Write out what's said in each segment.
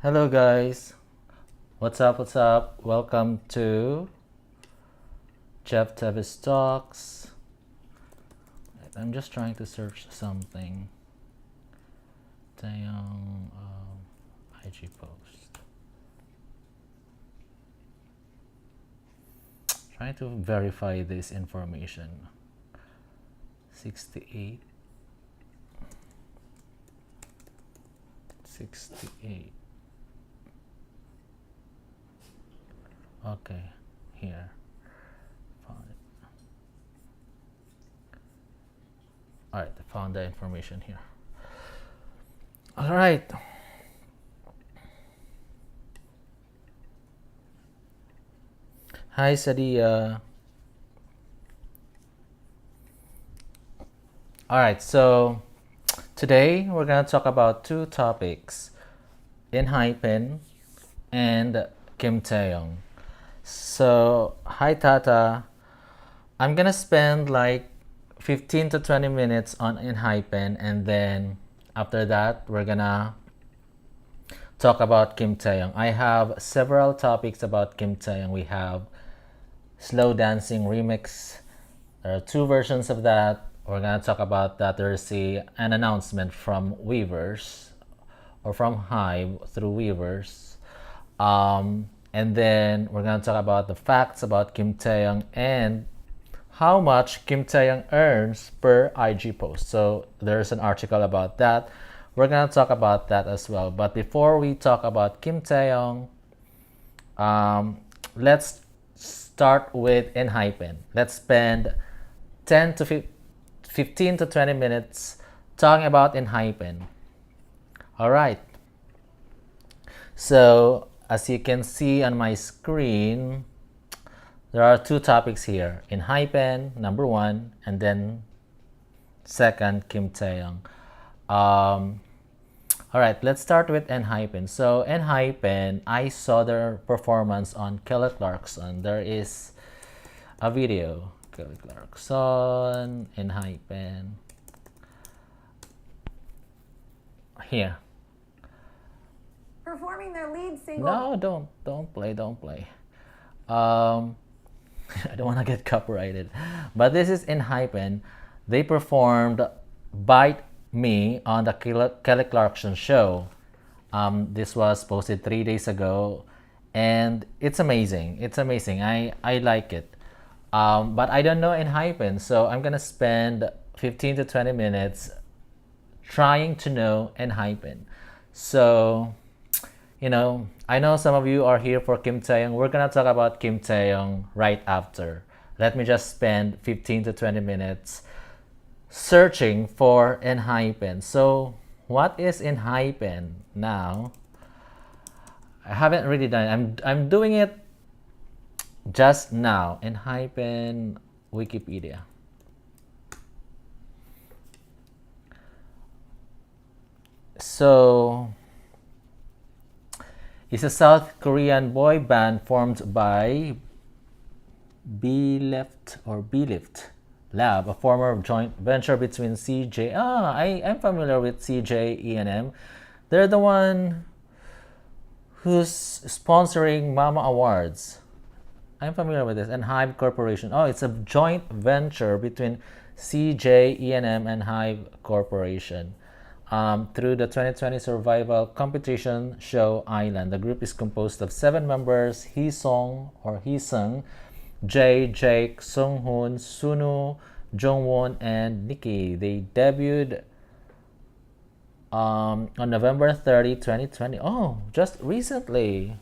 Hello guys, what's up? What's up? Welcome to Jeff Teves Talks. I'm just trying to search something. Taehyung IG post. Trying to verify this information. 68. 68. Okay, here. Found it. Alright, I found the information here. Alright. Hi, Sadia. Alright, so today we're going to talk about two topics, Enhypen and Kim Taehyung. So, hi Tata. I'm gonna spend like 15 to 20 minutes on Enhypen, and then after that, we're gonna talk about Kim Taehyung. I have several topics about Kim Taehyung. We have Slow Dancing Remix. There are two versions of that. We're gonna talk about that. There's an announcement from Weavers or from Hive through Weavers. And then we're going to talk about the facts about Kim Taehyung and how much Kim Taehyung earns per IG post. So there's an article about that. We're going to talk about that as well. But before we talk about Kim Taehyung, let's start with Enhypen. Let's spend 15 to 20 minutes talking about Enhypen. All right. So as you can see on my screen, there are two topics here. Enhypen, number one, and then second, Kim Taehyung. All right, let's start with Enhypen. So Enhypen, I saw their performance on Kelly Clarkson. There is a video. Kelly Clarkson, Enhypen. Here. Performing their lead single. No, don't play. I don't want to get copyrighted, but this is Enhypen. They performed "Bite Me" on the Kelly Clarkson show. This was posted 3 days ago, and it's amazing. It's amazing. I like it, but I don't know Enhypen, so I'm gonna spend 15 to 20 minutes trying to know Enhypen. So, I know some of you are here for Kim Taehyung. We're gonna talk about Kim Taehyung right after. Let me just spend 15 to 20 minutes searching for Enhypen. So, what is Enhypen now? I haven't really done it. I'm doing it just now. Enhypen Wikipedia. So, it's a South Korean boy band formed by B-Lift Lab, a former joint venture between CJ. I'm familiar with CJ E&M. They're the one who's sponsoring Mama Awards. I'm familiar with this. And Hive Corporation. Oh, it's a joint venture between CJ E&M and Hive Corporation. Through the 2020 survival competition show Island. The group is composed of 7 members: Hee-sung, Jae, Jake, Sunghoon, Sunu, Jongwon, and Nikki. They debuted on November 30, 2020. Oh, just recently.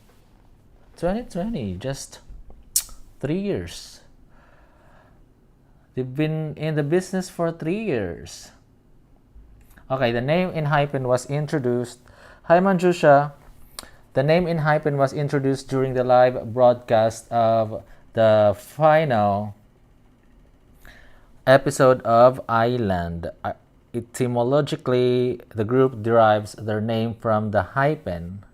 2020, just 3 years. They've been in the business for 3 years. Okay, the name Enhypen was introduced. Hi Manjusha. The name Enhypen was introduced during the live broadcast of the final episode of Island. Etymologically, the group derives their name from the hyphen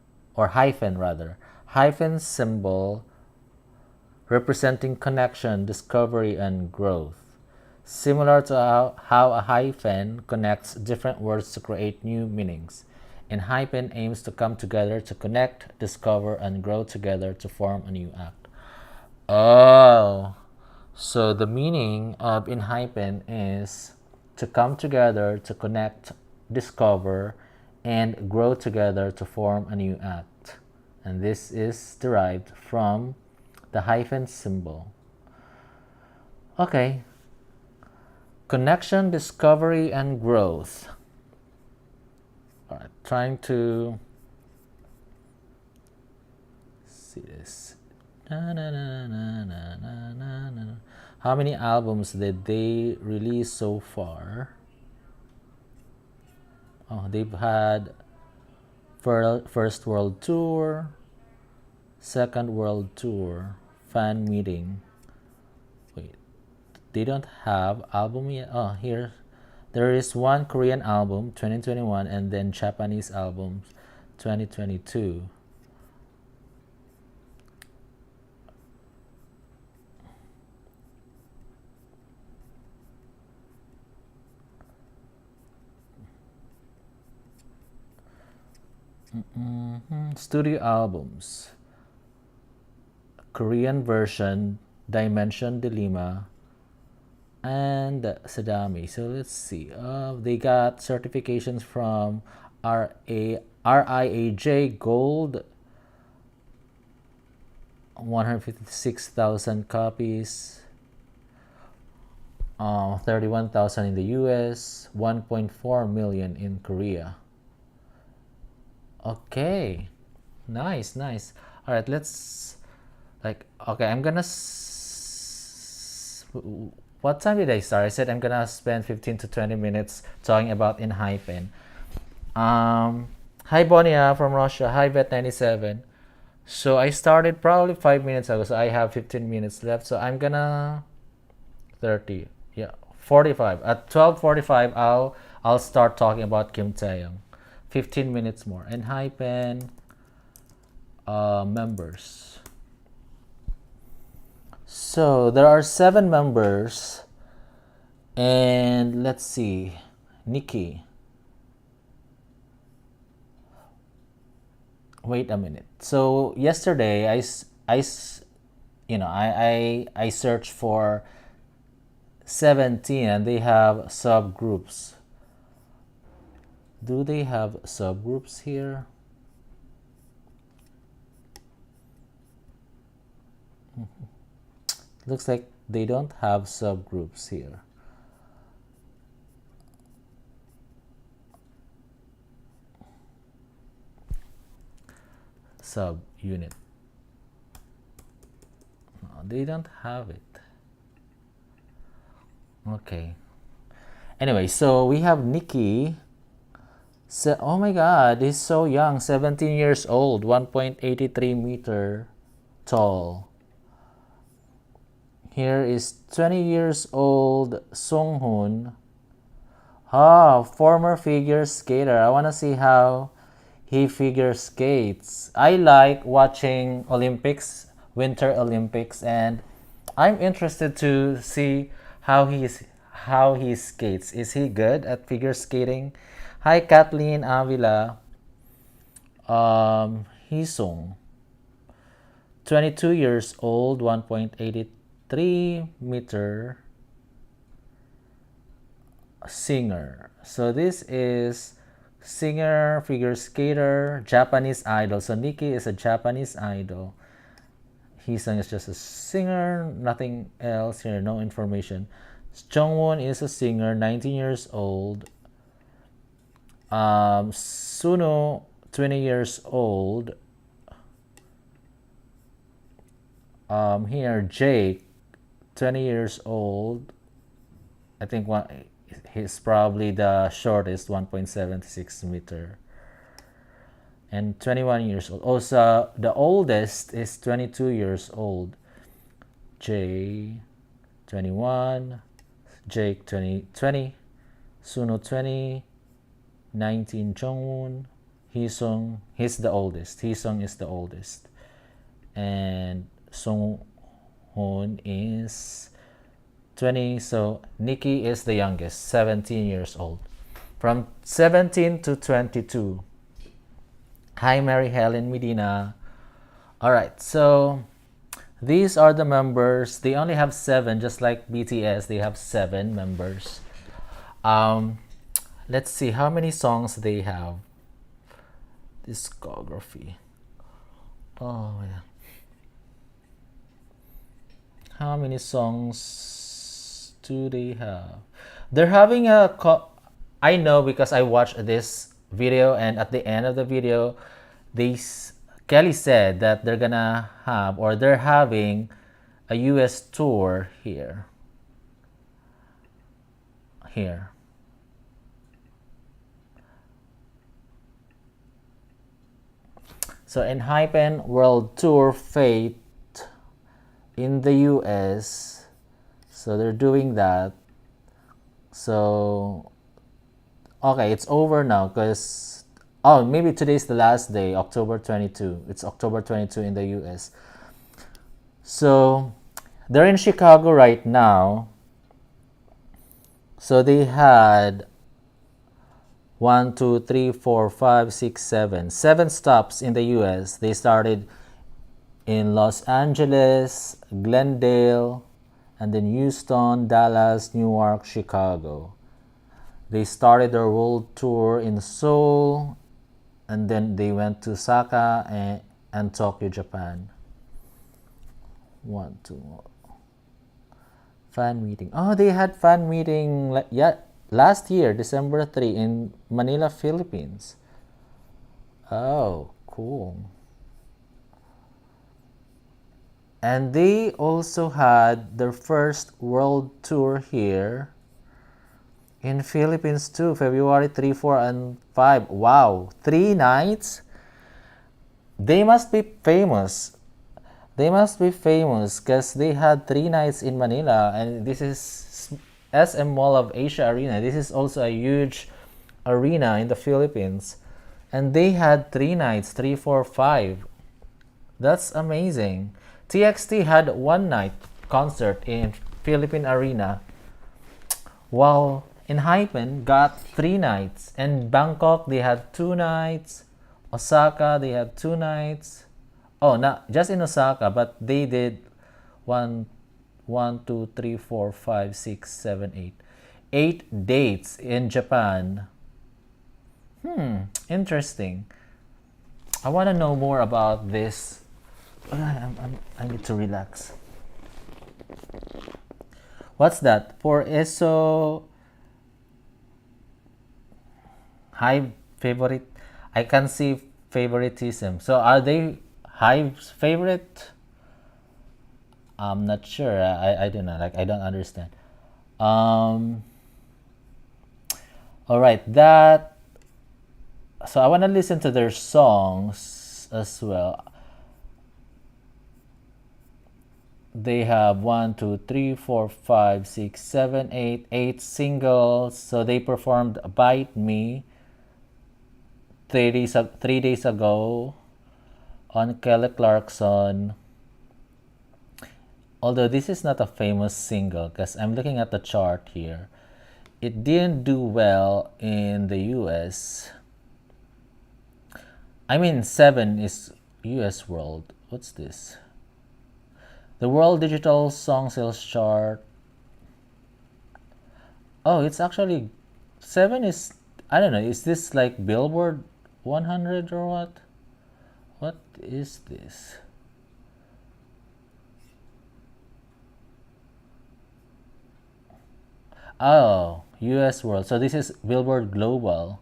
symbol representing connection, discovery, and growth. Similar to how a hyphen connects different words to create new meanings. Enhypen aims to come together to connect, discover, and grow together to form a new act. Oh, so the meaning of Enhypen is to come together to connect, discover, and grow together to form a new act. And this is derived from the hyphen symbol. Okay. Connection, discovery, and growth. All right, trying to see this. Na, na, na, na, na, na, na, na. How many albums did they release so far? Oh, they've had first world tour, second world tour, fan meeting. Wait, they don't have album yet. Oh, here there is one Korean album 2021 and then Japanese albums 2022. Studio albums. Korean version, Dimension Dilemma, and Sadami. So let's see. They got certifications from RIAJ Gold, 156,000 copies, 31,000 in the US, 1.4 million in Korea. Okay, nice, nice. All right, let's okay. I'm gonna. What time did I start? I said I'm gonna spend 15 to 20 minutes talking about Enhypen. Hi Bonia from Russia. Hi Vet97. So I started probably 5 minutes ago. So I have 15 minutes left. So I'm gonna 30. Yeah, 45. At 12:45, I'll start talking about Kim Taehyung. 15 minutes more. Enhypen members. So there are 7 members, and let's see, Nikki. Wait a minute. So yesterday I searched for 17 and they have subgroups. Do they have subgroups here? Looks like they don't have subgroups here. Subunit. No, they don't have it. Okay. Anyway, so we have Nikki. So, oh my god, he's so young, 17 years old, 1.83 meter tall. Here is 20 years old Songhoon. Former figure skater. I want to see how he figure skates. I like watching Olympics, Winter Olympics, and I'm interested to see how he skates. Is he good at figure skating? Hi Kathleen Avila. Hisung. 22 years old, 1.83 meter singer. So this is singer, figure skater, Japanese idol. So Nikki is a Japanese idol. Hisung is just a singer, nothing else here, no information. Jungwon is a singer, 19 years old. Suno, 20 years old. Here, Jake, 20 years old. I think he's probably the shortest, 1.76 meter. And 21 years old. Also, the oldest is 22 years old. Jay, 21. Jake, 20. Suno, 20. 19, Jongwon. Hisung, he's the oldest. Hisung is the oldest. And Songhoon is 20. So Nikki is the youngest, 17 years old. From 17 to 22. Hi, Mary Helen Medina. All right, so these are the members. They only have seven, just like BTS. They have seven members. Um, let's see how many songs they have. Discography. Oh yeah. How many songs do they have? They're having a. I know because I watched this video, and at the end of the video, they Kelly said that they're gonna have or they're having a U.S. tour here. Here. So Enhypen World Tour Fate in the US. So they're doing that. So okay, it's over now because oh, maybe today's the last day, October 22. It's October 22 in the US. So they're in Chicago right now. So they had one, two, three, four, five, six, seven. Seven stops in the US. They started in Los Angeles, Glendale, and then Houston, Dallas, Newark, Chicago. They started their world tour in Seoul, and then they went to Osaka and Tokyo, Japan. One, two. Fan meeting. Oh, they had fan meeting last year, December 3 in Manila, Philippines. Oh, cool. And they also had their first world tour here in Philippines too, February 3, 4, and 5. Wow, 3 nights? They must be famous. They must be famous because they had 3 nights in Manila, and this is SM Mall of Asia Arena. This is also a huge arena in the Philippines. And they had 3 nights, 3, 4, 5. That's amazing. TXT had one night concert in Philippine Arena, while Enhypen got 3 nights. And Bangkok they had 2 nights. Osaka they had 2 nights. Oh, not just in Osaka, but they did one, one, two, three, four, five, six, seven, eight, 8 dates in Japan. Interesting. I want to know more about this. I need to relax. What's that? For ESO high favorite, I can see favoritism. So are they Hive's favorite? I'm not sure. I don't know. Like I don't understand. Um. All right. That. So I want to listen to their songs as well. They have one, two, three, four, five, six, seven, eight singles. So they performed "Bite Me" 3 days ago on Kelly Clarkson. Although this is not a famous single, because I'm looking at the chart here, it didn't do well in the US. I mean, 7 is US World. What's this? The World Digital Song Sales Chart. Oh, it's actually 7 is, I don't know, is this like Billboard 100 or what? What is this? Oh, US World. So this is Billboard Global,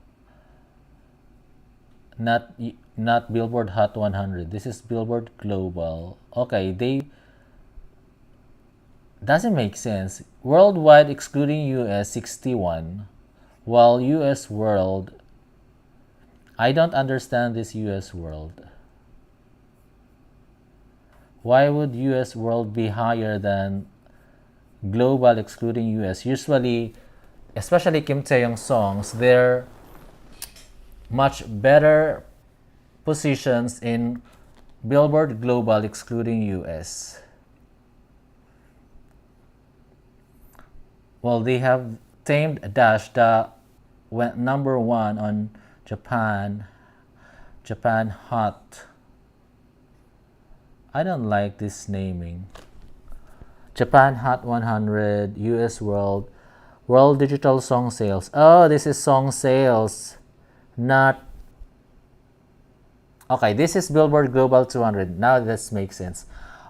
not not Billboard Hot 100. This is Billboard Global. Okay, they doesn't make sense. Worldwide excluding US 61, while US World, I don't understand this US World. Why would US World be higher than Global excluding US? Usually, especially Kim Taehyung songs, they're much better positions in Billboard Global excluding US. Well, they have Tamed Dash that went number 1 on Japan. Japan Hot. I don't like this naming. Japan Hot 100, US World Digital Song Sales. Oh, this is song sales, not. Okay, this is Billboard Global 200. Now this makes sense.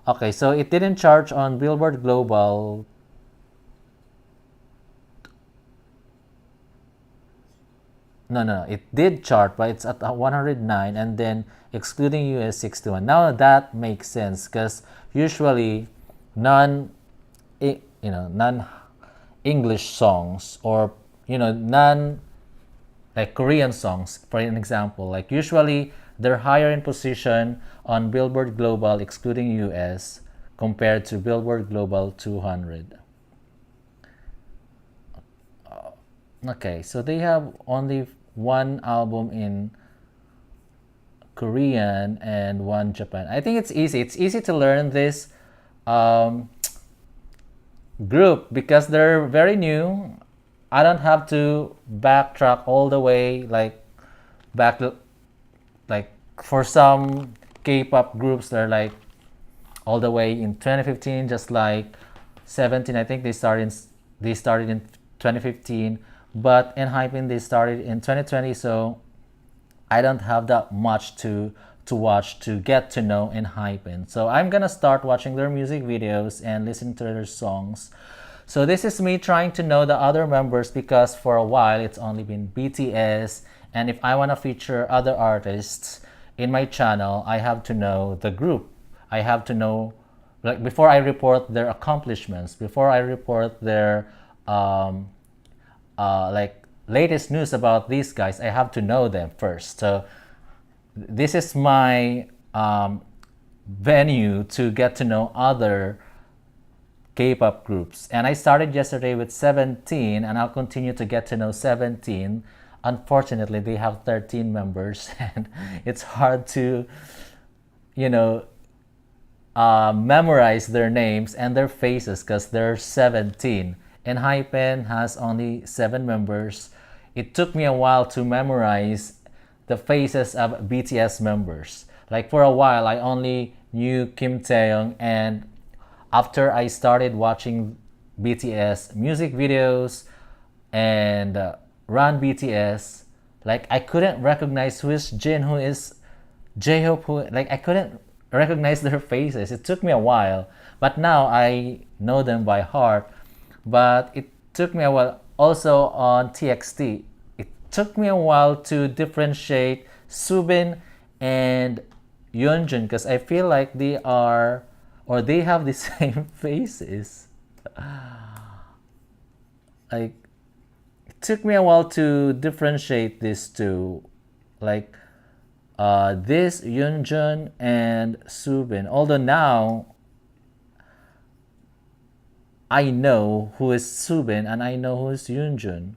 Okay, so it didn't charge on Billboard Global. No, it did chart, but it's at 109, and then excluding US 61. Now that makes sense because usually non, non English songs, or non like Korean songs, for an example, like usually they're higher in position on Billboard Global excluding US compared to Billboard Global 200. Okay, so they have only one album in Korean and one Japan. I think it's easy. It's easy to learn this um, group because they're very new. I don't have to backtrack all the way, back like for some K-pop groups they're like all the way in 2015, just like 17. I think they started in 2015, but Enhypen they started in 2020. So I don't have that much to watch to get to know Enhypen. So I'm gonna start watching their music videos and listening to their songs. So this is me trying to know the other members because for a while it's only been BTS, and if I want to feature other artists in my channel, I have to know the group. I have to know, like, before I report their accomplishments, before I report their like latest news about these guys, I have to know them first. So this is my venue to get to know other K-pop groups. And I started yesterday with 17, and I'll continue to get to know 17. Unfortunately, they have 13 members, and it's hard to, you know, memorize their names and their faces because there's 17. Enhypen has only 7 members. It took me a while to memorize the faces of BTS members. Like for a while, I only knew Kim Taehyung, and after I started watching BTS music videos and run BTS, like I couldn't recognize who is Jin, who is J-Hope, who, like I couldn't recognize their faces. It took me a while, but now I know them by heart. But it took me a while also on TXT. It took me a while to differentiate Subin and Yeonjun because I feel like they are, or they have the same faces. Like, it took me a while to differentiate these two. Like, this Yeonjun and Subin. Although now I know who is Subin and I know who is Yeonjun.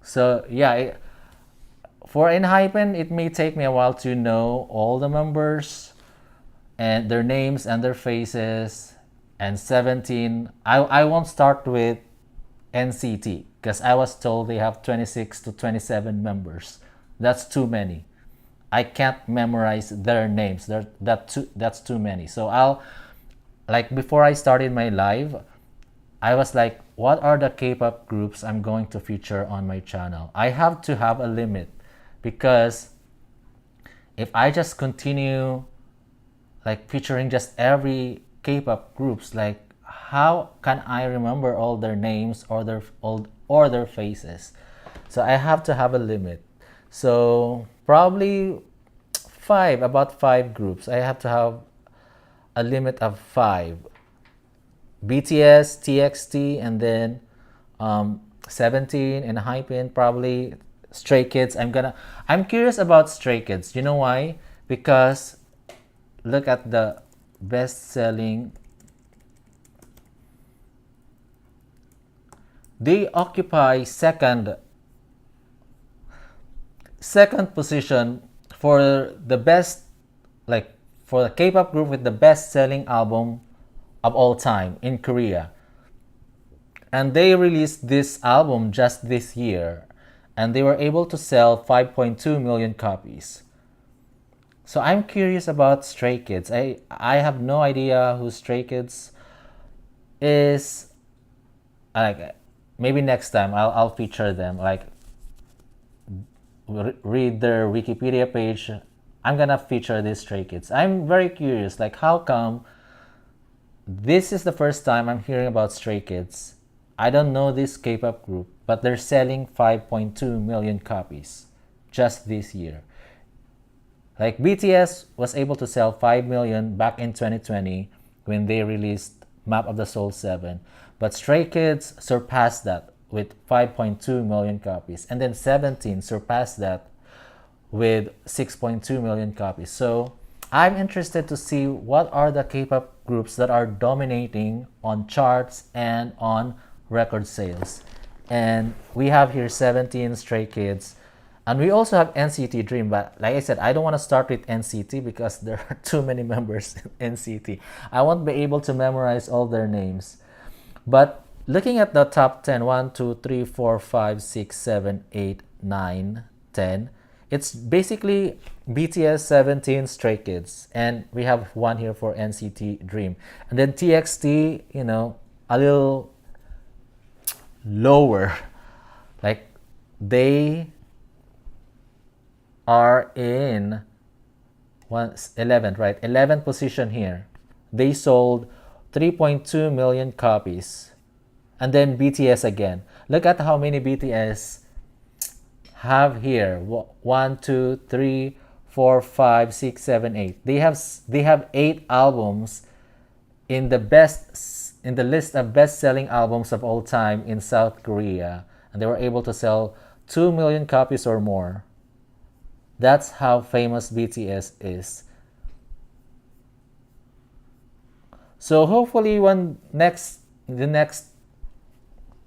So yeah, for Enhypen, it may take me a while to know all the members and their names and their faces. And 17, I won't start with NCT because I was told they have 26 to 27 members. That's too many. I can't memorize their names. That's too many. So I'll, like, before I started my live, I was like, what are the K-pop groups I'm going to feature on my channel? I have to have a limit because if I just continue like featuring just every K-pop groups, like how can I remember all their names or their faces? So I have to have a limit. So probably about 5 groups. I have to have a limit of 5. BTS, TXT, and then 17 and Hypen, probably Stray Kids. I'm curious about Stray Kids. You know why? Because look at the best-selling. They occupy second position for the best, like for the K-pop group with the best-selling album of all time in Korea. And they released this album just this year, and they were able to sell 5.2 million copies. So I'm curious about Stray Kids. I have no idea who Stray Kids is. Like, maybe next time I'll feature them. Like, read their Wikipedia page. I'm gonna feature these Stray Kids. I'm very curious. Like, how come this is the first time I'm hearing about Stray Kids? I don't know this K-pop group, but they're selling 5.2 million copies just this year. Like, BTS was able to sell 5 million back in 2020 when they released Map of the Soul 7. But Stray Kids surpassed that with 5.2 million copies. And then 17 surpassed that with 6.2 million copies. So I'm interested to see what are the K-pop groups that are dominating on charts and on record sales. And we have here 17 Stray Kids. And we also have NCT Dream, but like I said, I don't want to start with NCT because there are too many members in NCT. I won't be able to memorize all their names. But looking at the top 10, 1, 2, 3, 4, 5, 6, 7, 8, 9, 10, it's basically BTS, 17, Stray Kids. And we have one here for NCT Dream. And then TXT, a little lower. Like, they are in 11th, right? 11th position here. They sold 3.2 million copies. And then BTS again. Look at how many BTS have here. 1, 2, 3, 4, 5, 6, 7, 8. They have 8 albums in the list of best-selling albums of all time in South Korea. And they were able to sell 2 million copies or more. That's how famous BTS is. So hopefully the next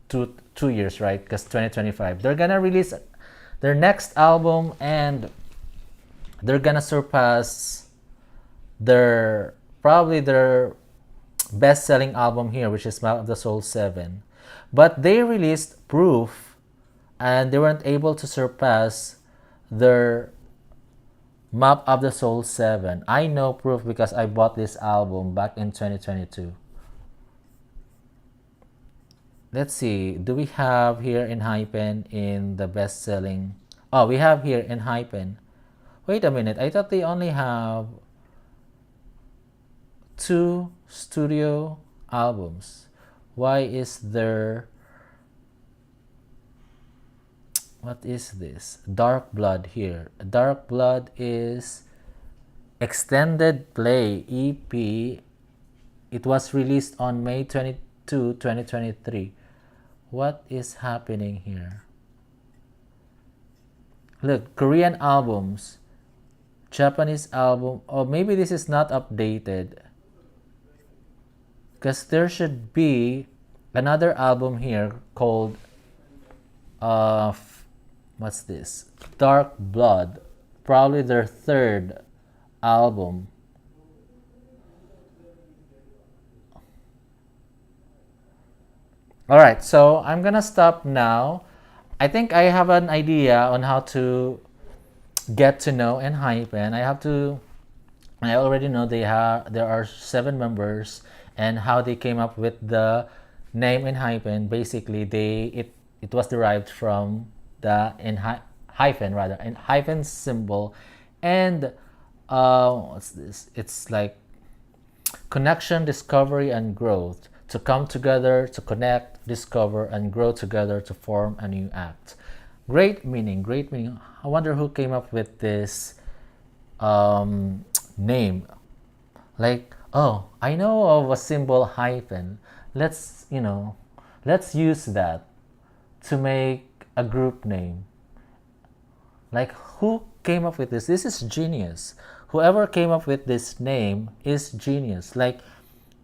two years, right? Because 2025, they're gonna release their next album and they're gonna surpass probably their best-selling album here, which is Map of the Soul 7. But they released Proof and they weren't able to surpass their Map of the Soul 7. I know Proof because I bought this album back in 2022. Let's see. Do we have here Enhypen in the best-selling? Oh, we have here Enhypen. Wait a minute. I thought they only have 2 studio albums. Why is there... What is this? Dark Blood here. Dark Blood is extended play EP. It was released on May 22, 2023. What is happening here? Look, Korean albums, Japanese album. Oh, maybe this is not updated. Because there should be another album here called what's this? Dark Blood. Probably their 3rd album. Alright, so I'm gonna stop now. I think I have an idea on how to get to know Enhypen. I already know there are 7 members and how they came up with the name Enhypen. Basically, it was derived from the hyphen symbol, and what's this? It's like connection, discovery, and growth. To come together, to connect, discover, and grow together to form a new act. Great meaning, great meaning. I wonder who came up with this name. Like, oh, I know of a symbol hyphen. Let's use that to make a group name. Like, who came up with this? This is genius. Whoever came up with this name is genius. Like,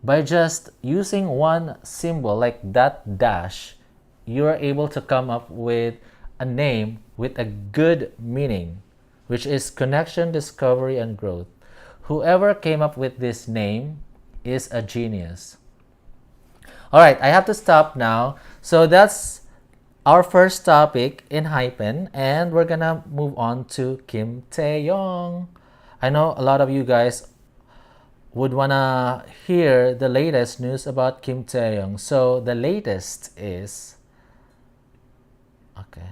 by just using one symbol like that dash, you are able to come up with a name with a good meaning, which is connection, discovery, and growth. Whoever came up with this name is a genius. All right, I have to stop now. So that's our first topic Enhypen, and we're gonna move on to Kim Taehyung. I know a lot of you guys would wanna hear the latest news about Kim Taehyung. So the latest is okay.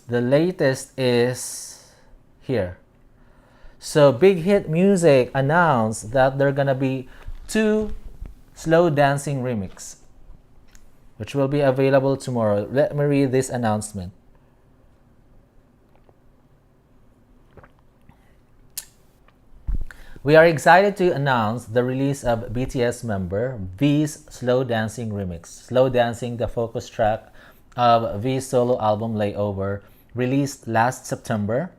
The latest is here. So Big Hit Music announced that there are gonna be two slow dancing remix, which will be available tomorrow. Let me read this announcement. We are excited to announce the release of BTS member V's Slow Dancing Remix. Slow Dancing, the focus track of V's solo album Layover, released last September,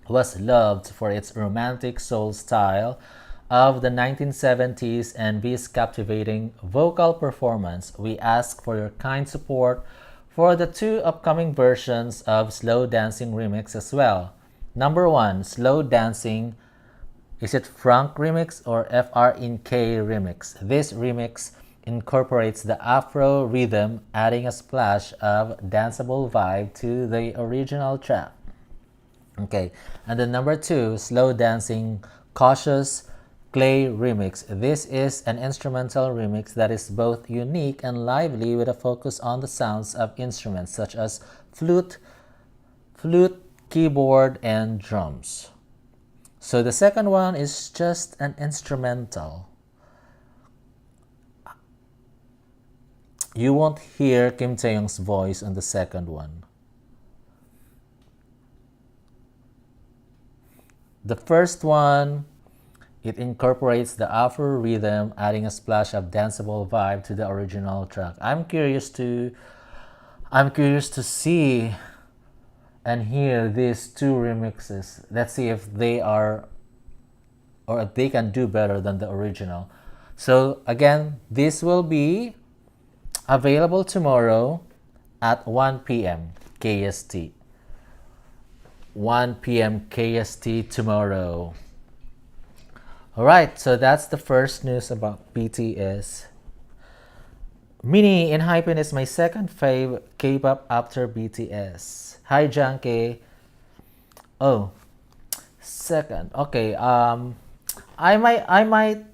was loved for its romantic soul style of the 1970s and V's captivating vocal performance. We ask for your kind support for the two upcoming versions of Slow Dancing Remix as well. Number 1, Slow Dancing. Is it Frank remix or FRNK remix? This remix incorporates the Afro rhythm, adding a splash of danceable vibe to the original track. Okay, and then number 2, Slow Dancing Cautious Clay remix. This is an instrumental remix that is both unique and lively with a focus on the sounds of instruments such as flute, keyboard, and drums. So the second one is just an instrumental. You won't hear Kim Taehyung's voice on the second one. The first one, it incorporates the Afro rhythm, adding a splash of danceable vibe to the original track. I'm curious to see and hear these two remixes. Let's see if they are, or if they can do better than the original. So again, this will be available tomorrow at 1 p.m. KST. 1 p.m. KST tomorrow. Alright, so that's the first news about BTS. Mini Enhypen is my second fave K-pop after BTS. Hi Janke. Oh, second. Okay. I might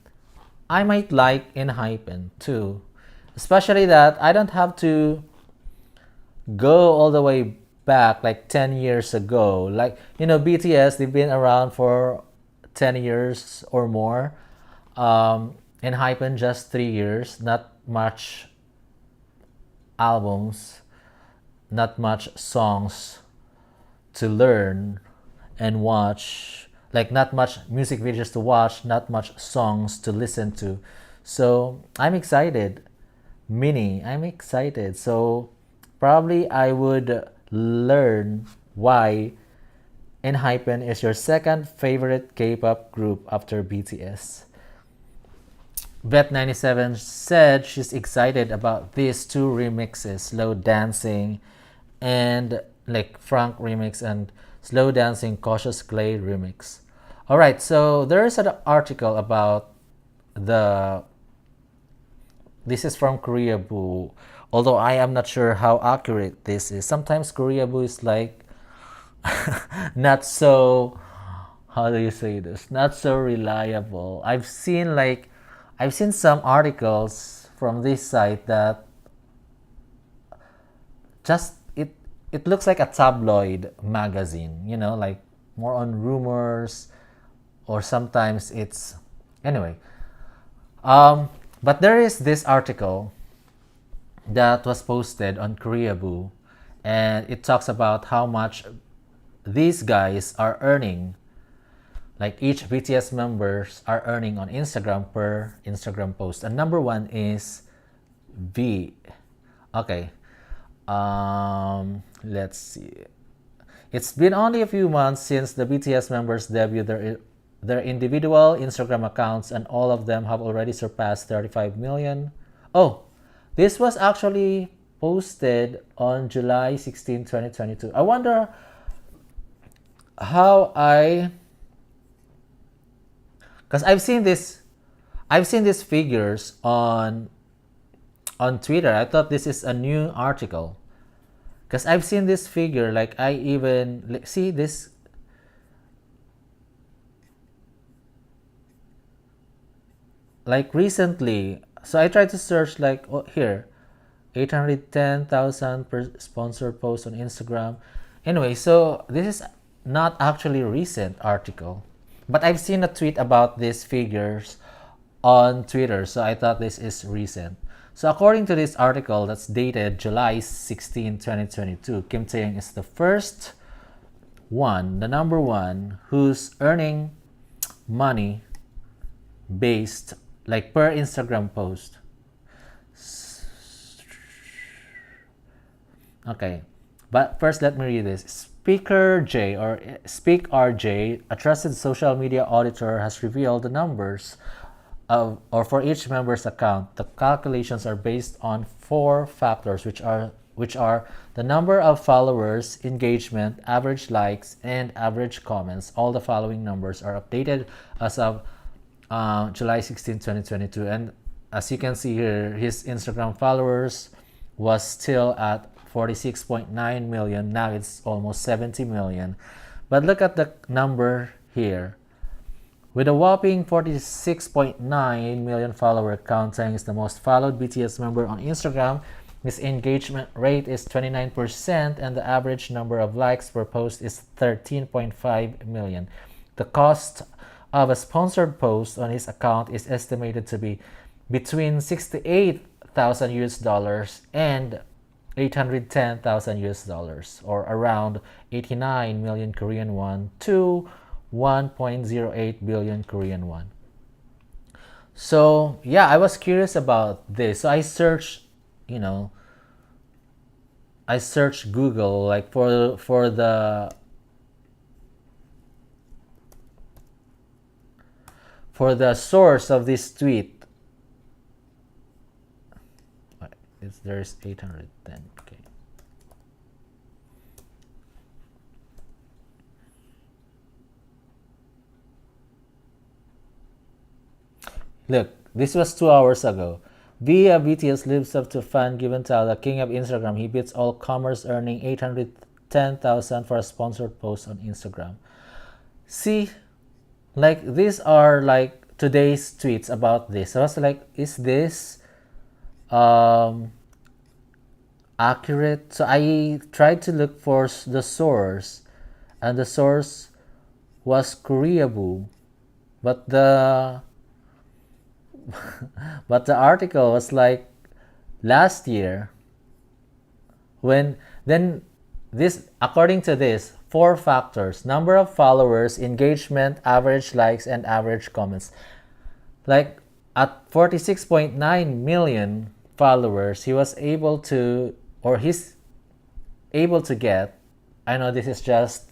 like Enhypen too, especially that I don't have to go all the way back like 10 years ago. Like, BTS, they've been around for 10 years or more. Enhypen just 3 years. Not much albums, not much songs to learn and watch, like not much music videos to watch, not much songs to listen to. So I'm excited. I'm excited. So probably I would learn why Enhypen is your second favorite K-pop group after BTS. Bet97 said she's excited about these two remixes, Slow Dancing and like Frank remix and Slow Dancing Cautious Clay remix. Alright, so there's an article about this is from Koreaboo, although I am not sure how accurate this is. Sometimes Koreaboo is like not so, how do you say this? Not so reliable. I've seen some articles from this site that just it looks like a tabloid magazine, like more on rumors, or sometimes it's anyway. But there is this article that was posted on Koreaboo, and it talks about how much these guys are earning. Like each BTS members are earning on Instagram per Instagram post. And number 1 is V. Okay. Let's see. It's been only a few months since the BTS members debuted their individual Instagram accounts, and all of them have already surpassed 35 million. Oh, this was actually posted on July 16, 2022. I wonder how because I've seen these figures on Twitter. I thought this is a new article because I've seen this figure. Like I even see this. like recently. So I tried to search like, oh, here, 810,000 per sponsored post on Instagram. Anyway, so this is not actually a recent article, but I've seen a tweet about these figures on Twitter, so I thought this is recent. So according to this article that's dated July 16, 2022, Kim Taehyung is the first one, the number one, who's earning money based like per Instagram post. Okay, but first let me read this. Speaker J or Speak RJ, a trusted social media auditor, has revealed the numbers of or for each member's account. The calculations are based on four factors, which are the number of followers, engagement, average likes, and average comments. All the following numbers are updated as of July 16, 2022. And as you can see here, his Instagram followers was still at 46.9 million. Now it's almost 70 million. But look at the number here. With a whopping 46.9 million follower count, Taehyung is the most followed BTS member on Instagram. His engagement rate is 29%, and the average number of likes per post is 13.5 million. The cost of a sponsored post on his account is estimated to be between 68,000 US dollars and 810,000 US dollars, or around 89 million Korean won to 1.08 billion Korean won. So yeah, I was curious about this. So you know, I searched Google like for the source of this tweet. There's 810. Okay. Look, this was 2 hours ago. Via BTS lives up to fan given to the king of Instagram. He beats all commerce, earning 810,000 for a sponsored post on Instagram. See, like these are like today's tweets about this. I was like, is this accurate? So I tried to look for the source, and the source was Koreaboo, but the but the article was like last year. When then this, according to this, four factors: number of followers, engagement, average likes, and average comments. Like at 46.9 million followers, he was able to, or he's able to get, I know this is just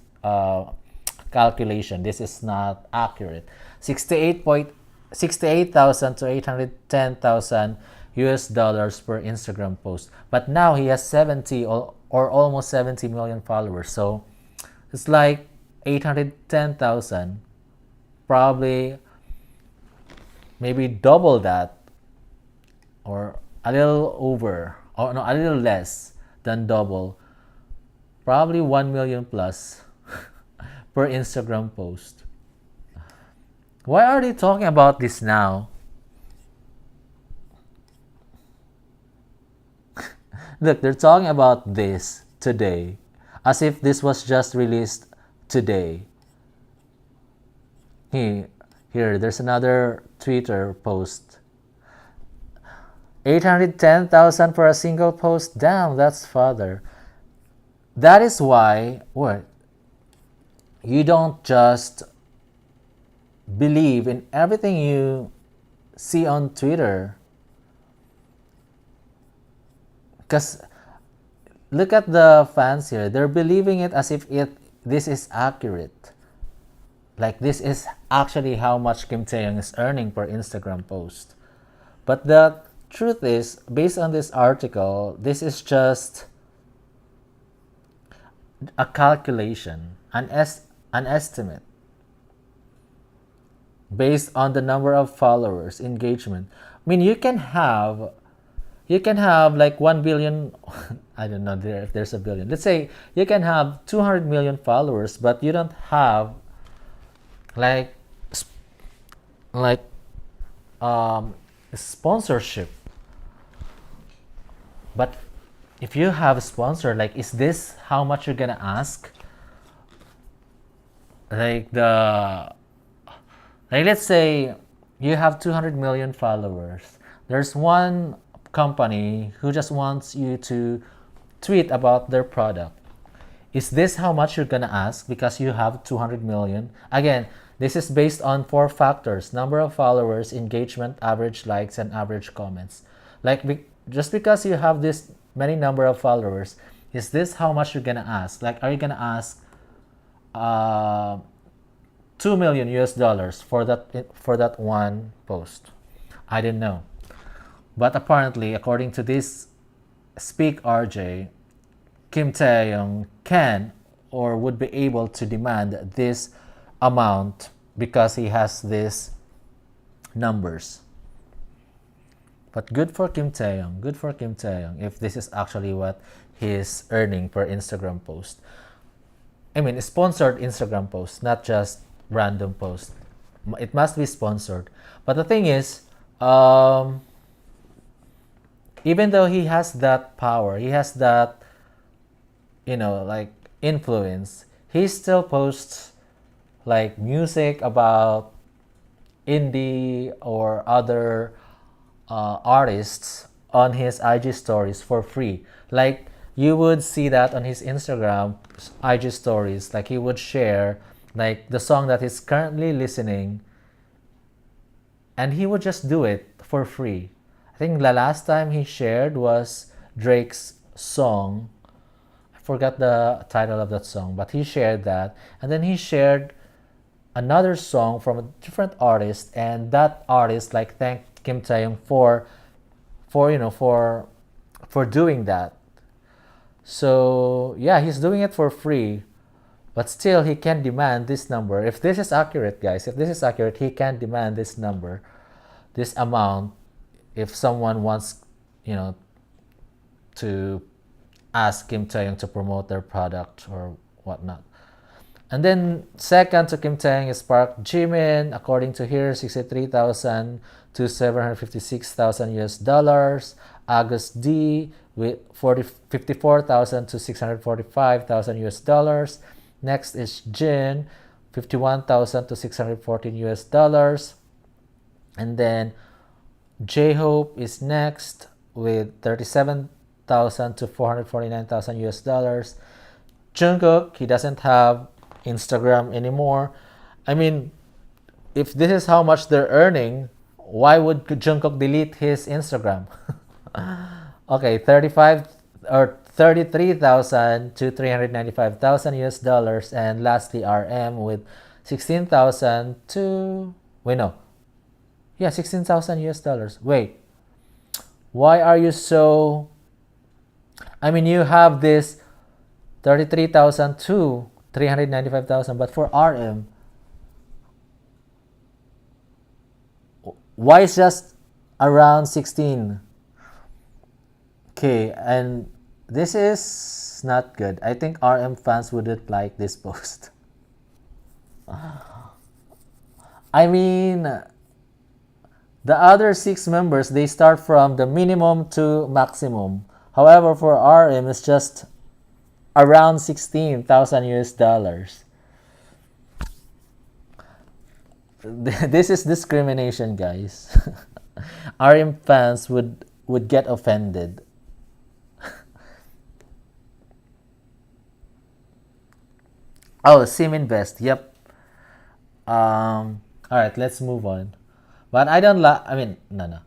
calculation, this is not accurate, 68,000 to 810,000 US dollars per Instagram post. But now he has 70 or almost 70 million followers. So it's like 810,000, probably maybe double that, or a little over, or no, a little less than double, probably 1 million plus per Instagram post. Why are they talking about this now? Look, they're talking about this today, as if this was just released today. Here, there's another Twitter post. 810,000 for a single post? Damn, that's father. That is why, what? You don't just believe in everything you see on Twitter. Because look at the fans here. They're believing it as if this is accurate. Like this is actually how much Kim Taehyung is earning per Instagram post. But the truth is, based on this article, this is just a calculation, an estimate based on the number of followers, engagement. I mean, you can have like 1 billion, I don't know if there's a billion. Let's say you can have 200 million followers, but you don't have like um, sponsorship. But if you have a sponsor, like, is this how much you're gonna ask? Like the like let's say you have 200 million followers. There's one company who just wants you to tweet about their product. Is this how much you're gonna ask because you have 200 million? Again, this is based on four factors: number of followers, engagement, average likes, and average comments. Like, just because you have this many number of followers, is this how much you're gonna ask? Like, are you gonna ask uh, 2 million US dollars for that one post? I didn't know. But apparently, according to this Speak RJ, Kim Taehyung can or would be able to demand this amount because he has these numbers. But good for Kim Taehyung. Good for Kim Taehyung if this is actually what he's earning per Instagram post. I mean, sponsored Instagram post, not just random post. It must be sponsored. But the thing is, even though he has that power, he has that, like, influence, he still posts like music about indie or other artists on his IG stories for free. Like, you would see that on his Instagram IG stories. Like, he would share like the song that he's currently listening, and he would just do it for free. I think the last time he shared was Drake's song. I forgot the title of that song, but he shared that, and then he shared another song from a different artist, and that artist like thanked Kim Taehyung for doing that. So yeah, he's doing it for free, but still he can demand this number. If this is accurate, guys, if this is accurate, he can demand this number, this amount, if someone wants, to ask Kim Taehyung to promote their product or whatnot. And then second to Kim Taehyung is Park Jimin. According to here, 63,000 to 756,000 US dollars. August D with 54,000 to 645,000 US dollars. Next is Jin, 51,000 to 614 US dollars. And then J-Hope is next with 37,000 to 449,000 US dollars. Jungkook, he doesn't have Instagram anymore. I mean, if this is how much they're earning, why would Jungkook delete his Instagram? Okay, 35 or 33,000 to 395,000 US dollars, and lastly RM with 16,000 to wait no. Yeah, 16,000 US dollars. Wait. Why are you so I mean, you have this 33,000 to 395,000, but for RM, why is just around 16k? And this is not good. I think RM fans wouldn't like this post. I mean, the other 6 members, they start from the minimum to maximum. However, for RM, it's just around 16,000 US dollars. This is discrimination, guys. RM fans would get offended. Oh, Sim Invest. Yep. All right, let's move on. But I don't I mean, no.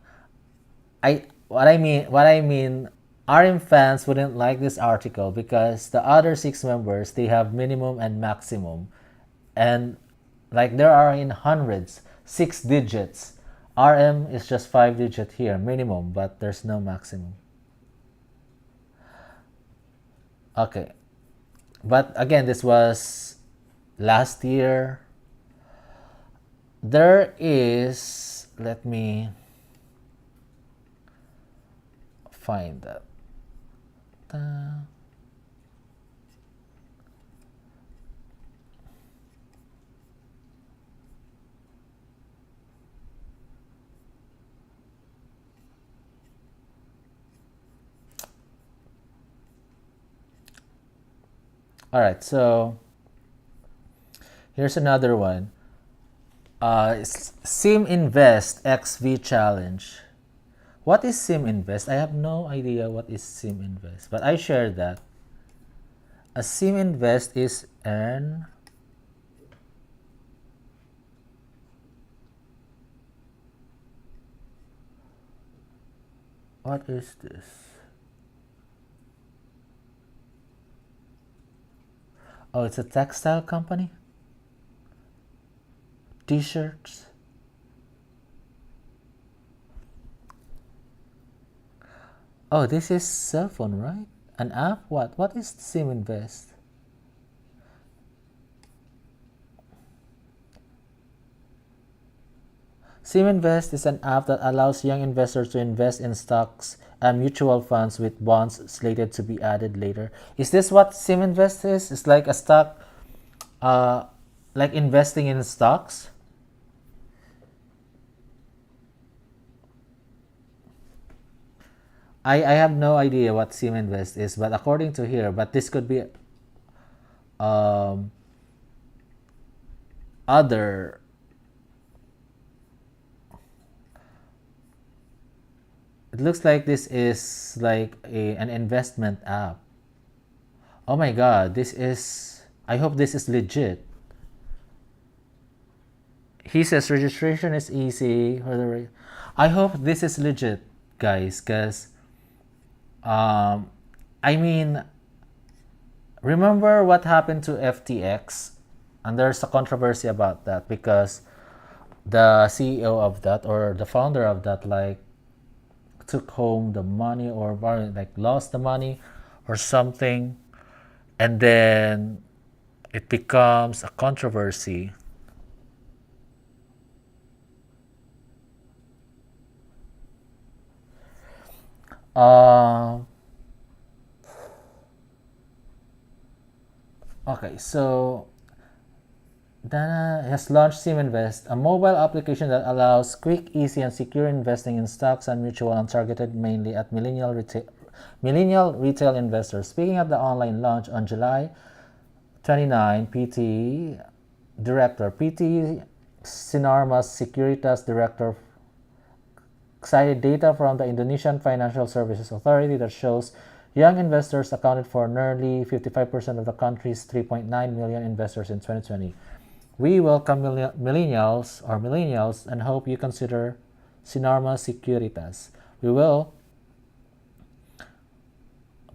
What I mean, RM fans wouldn't like this article because the other 6 members, they have minimum and maximum, and like there are in hundreds, 6 digits. RM is just 5 digit here, minimum, but there's no maximum. Okay, but again, this was last year. There is, let me find that. All right, so here's another one. Sim Invest XV Challenge. What is Sim Invest? I have no idea what is Sim Invest, but I shared that. A Sim Invest is an what is this? Oh, it's a textile company? T-shirts? Oh, this is cell phone, right? An app? What? What is Sim Invest? Sim Invest is an app that allows young investors to invest in stocks and mutual funds with bonds slated to be added later. Is this what Sim Invest is? It's like a stock, uh, like investing in stocks? I have no idea what Sim Invest is, but according to here, but this could be um, other. It looks like this is like an investment app. Oh my god, this is. I hope this is legit. He says registration is easy. I hope this is legit, guys, because um, I mean, remember what happened to FTX, and there's a controversy about that because the CEO of that or the founder of that like took home the money or like lost the money or something, and then it becomes a controversy. Uh, okay, so Dana has launched SimInvest, a mobile application that allows quick, easy, and secure investing in stocks and mutual and targeted mainly at millennial retail investors. Speaking of the online launch on July 29, PT Sinarmas Securitas Director cited data from the Indonesian Financial Services Authority that shows young investors accounted for nearly 55% of the country's 3.9 million investors in 2020. We welcome millennials and hope you consider Sinarma Securitas. We will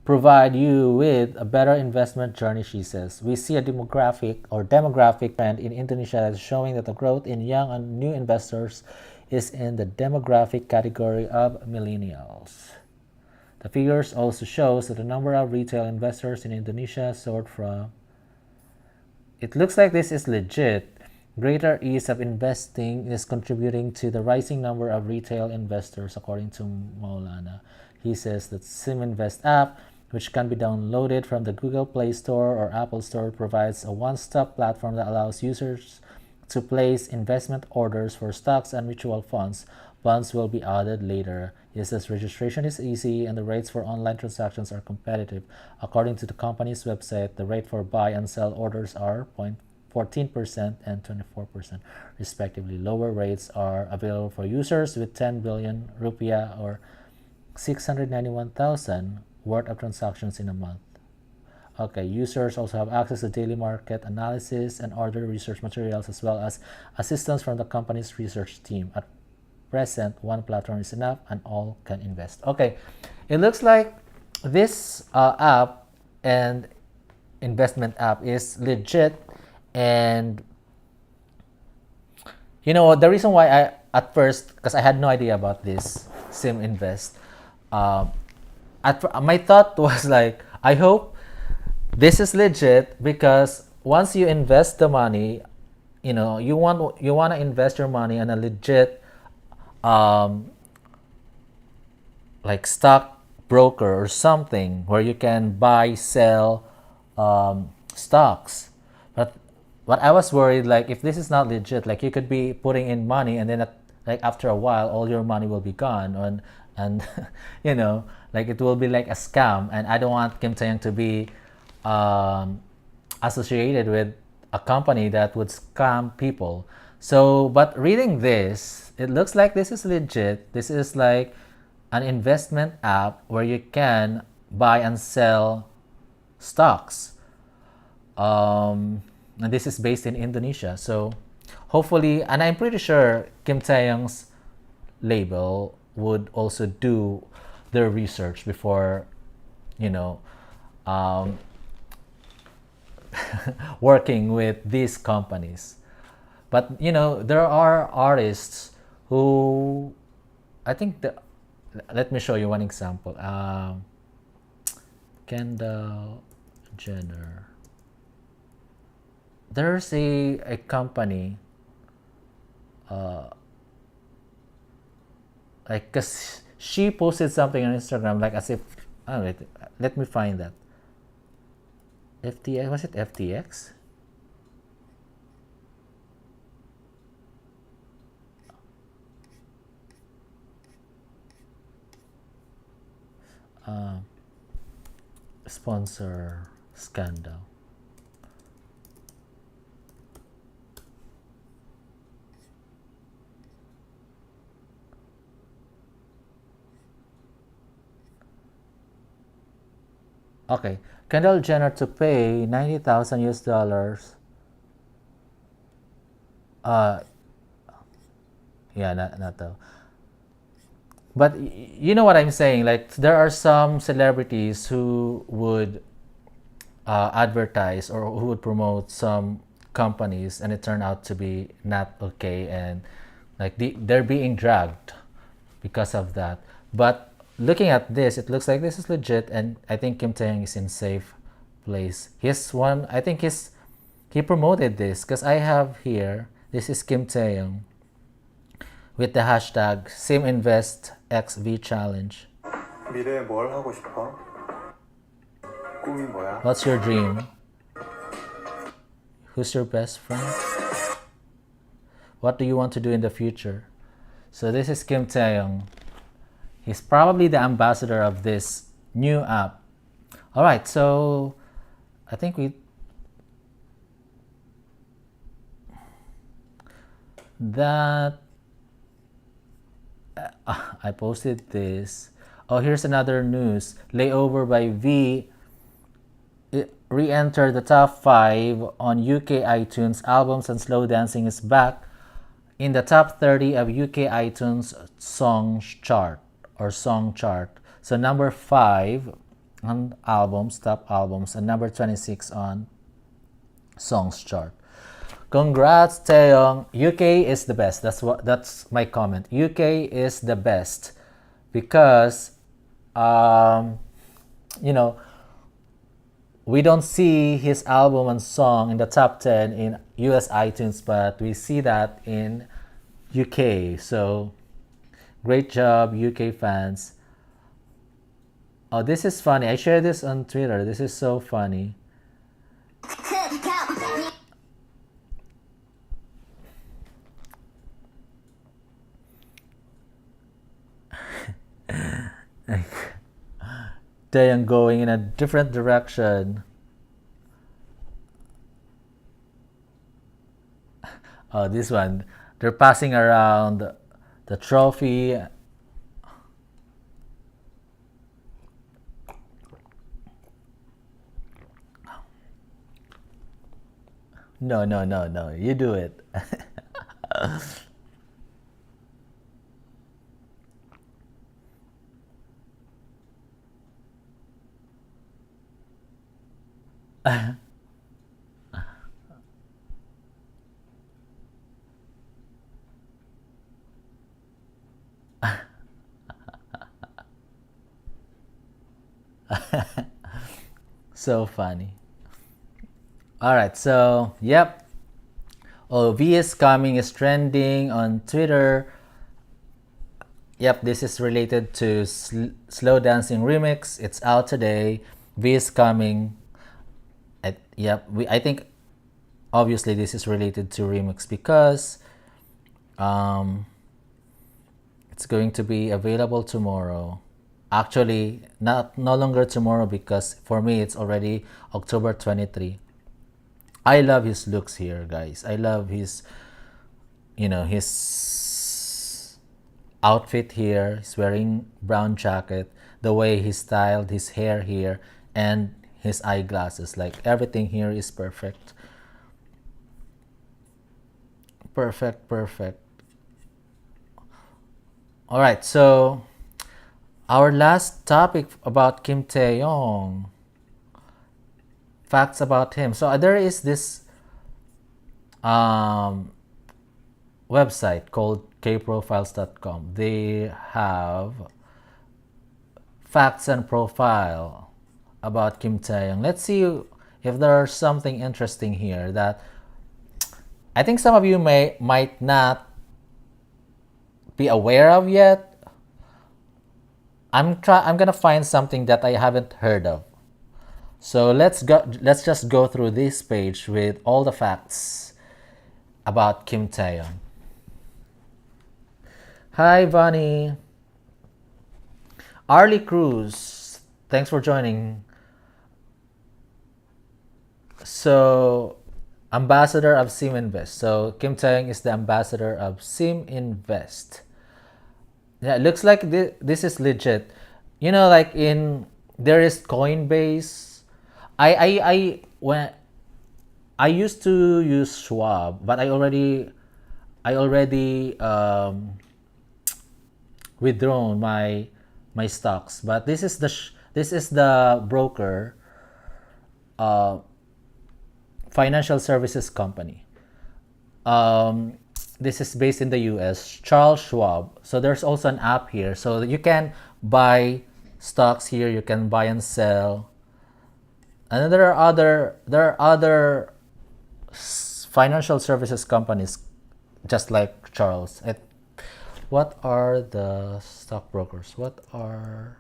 provide you with a better investment journey, she says. We see a demographic trend in Indonesia that is showing that the growth in young and new investors is in the demographic category of millennials. The figures also shows that the number of retail investors in Indonesia soared from. It looks like this is legit. Greater ease of investing is contributing to the rising number of retail investors, according to Maulana. He says that SimInvest app, which can be downloaded from the Google Play Store or Apple Store, provides a one-stop platform that allows users to place investment orders for stocks and mutual funds. Funds will be added later. He says registration is easy and the rates for online transactions are competitive. According to the company's website, the rate for buy and sell orders are 14% and 24% respectively. Lower rates are available for users with 10 billion rupiah or 691,000 worth of transactions in a month. Okay, users also have access to daily market analysis and other research materials as well as assistance from the company's research team. At present, one platform is enough and all can invest. Okay, it looks like this app and investment app is legit, and you know the reason why I at first, because I had no idea about this Sim Invest, um, my thought was like, I hope this is legit because once you invest the money, you want to invest your money in a legit um, like stock broker or something where you can buy sell stocks. But what I was worried, like if this is not legit, like you could be putting in money and then like after a while all your money will be gone, and you know, like it will be like a scam, and I don't want Kim Taehyung to be um, associated with a company that would scam people. So, but reading this, it looks like this is legit. This is like an investment app where you can buy and sell stocks. And this is based in Indonesia. So, hopefully, and I'm pretty sure Kim Taehyung's label would also do their research before, you know, um, working with these companies. But there are artists who I think let me show you one example. Kendall Jenner. There's a company, like, cause she posted something on Instagram, like as if, oh, let me find that. FTX, was it FTX? Sponsor scandal. Okay, Kendall Jenner to pay 90,000 US dollars. Uh, yeah, not though. But you know what I'm saying? Like, there are some celebrities who would advertise or who would promote some companies, and it turned out to be not okay, and like they're being dragged because of that. But looking at this, it looks like this is legit, and I think Kim Tae is in safe place. He's one. I think he promoted this because I have here. This is Kim Tae with the hashtag SimInvestXV challenge. 미래에 뭘 하고 싶어? 꿈이 뭐야? What's your dream? Who's your best friend? What do you want to do in the future? So this is Kim Taehyung. He's probably the ambassador of this new app. All right, so I think I posted this. Oh, here's another news. Layover by V re-entered the top 5 on UK iTunes albums, and Slow Dancing is back in the top 30 of UK iTunes song chart. So number 5 on albums, top albums, and number 26 on songs chart. Congrats, Taehyung. UK is the best. That's my comment. UK is the best because we don't see his album and song in the top 10 in US iTunes, but we see that in UK. So great job, UK fans. Oh, this is funny. I shared this on Twitter. This is so funny. Taehyung going in a different direction. Oh, this one. They're passing around the trophy. No. You do it. So funny. All right, so yep. Oh, V is coming is trending on Twitter. Yep, this is related to Slow Dancing Remix. It's out today. V is coming. I think obviously this is related to Remix because it's going to be available tomorrow. Actually, no longer tomorrow because for me it's already October 23. I love his looks here, guys. I love his, his outfit here. He's wearing brown jacket, the way he styled his hair here, and his eyeglasses. Like everything here is perfect. Perfect, perfect. All right, so our last topic about Kim Taehyung. Facts about him. So there is this um, website called kprofiles.com. They have facts and profile about Kim Taehyung. Let's see if there's something interesting here that I think some of you might not be aware of yet. I'm gonna find something that I haven't heard of. So let's just go through this page with all the facts about Kim Taehyung. Hi Bunny. Arlie Cruz, thanks for joining. So, ambassador of Sim Invest. So Kim Taehyung is the ambassador of Sim Invest. Yeah, it looks like this is legit. Like there is Coinbase. When I used to use Schwab, but I already withdrawn my stocks. But this is the broker, uh, financial services company. This is based in the US, Charles Schwab. So there's also an app here, so you can buy stocks here. You can buy and sell, and there are other financial services companies just like Charles. What are the stockbrokers? What are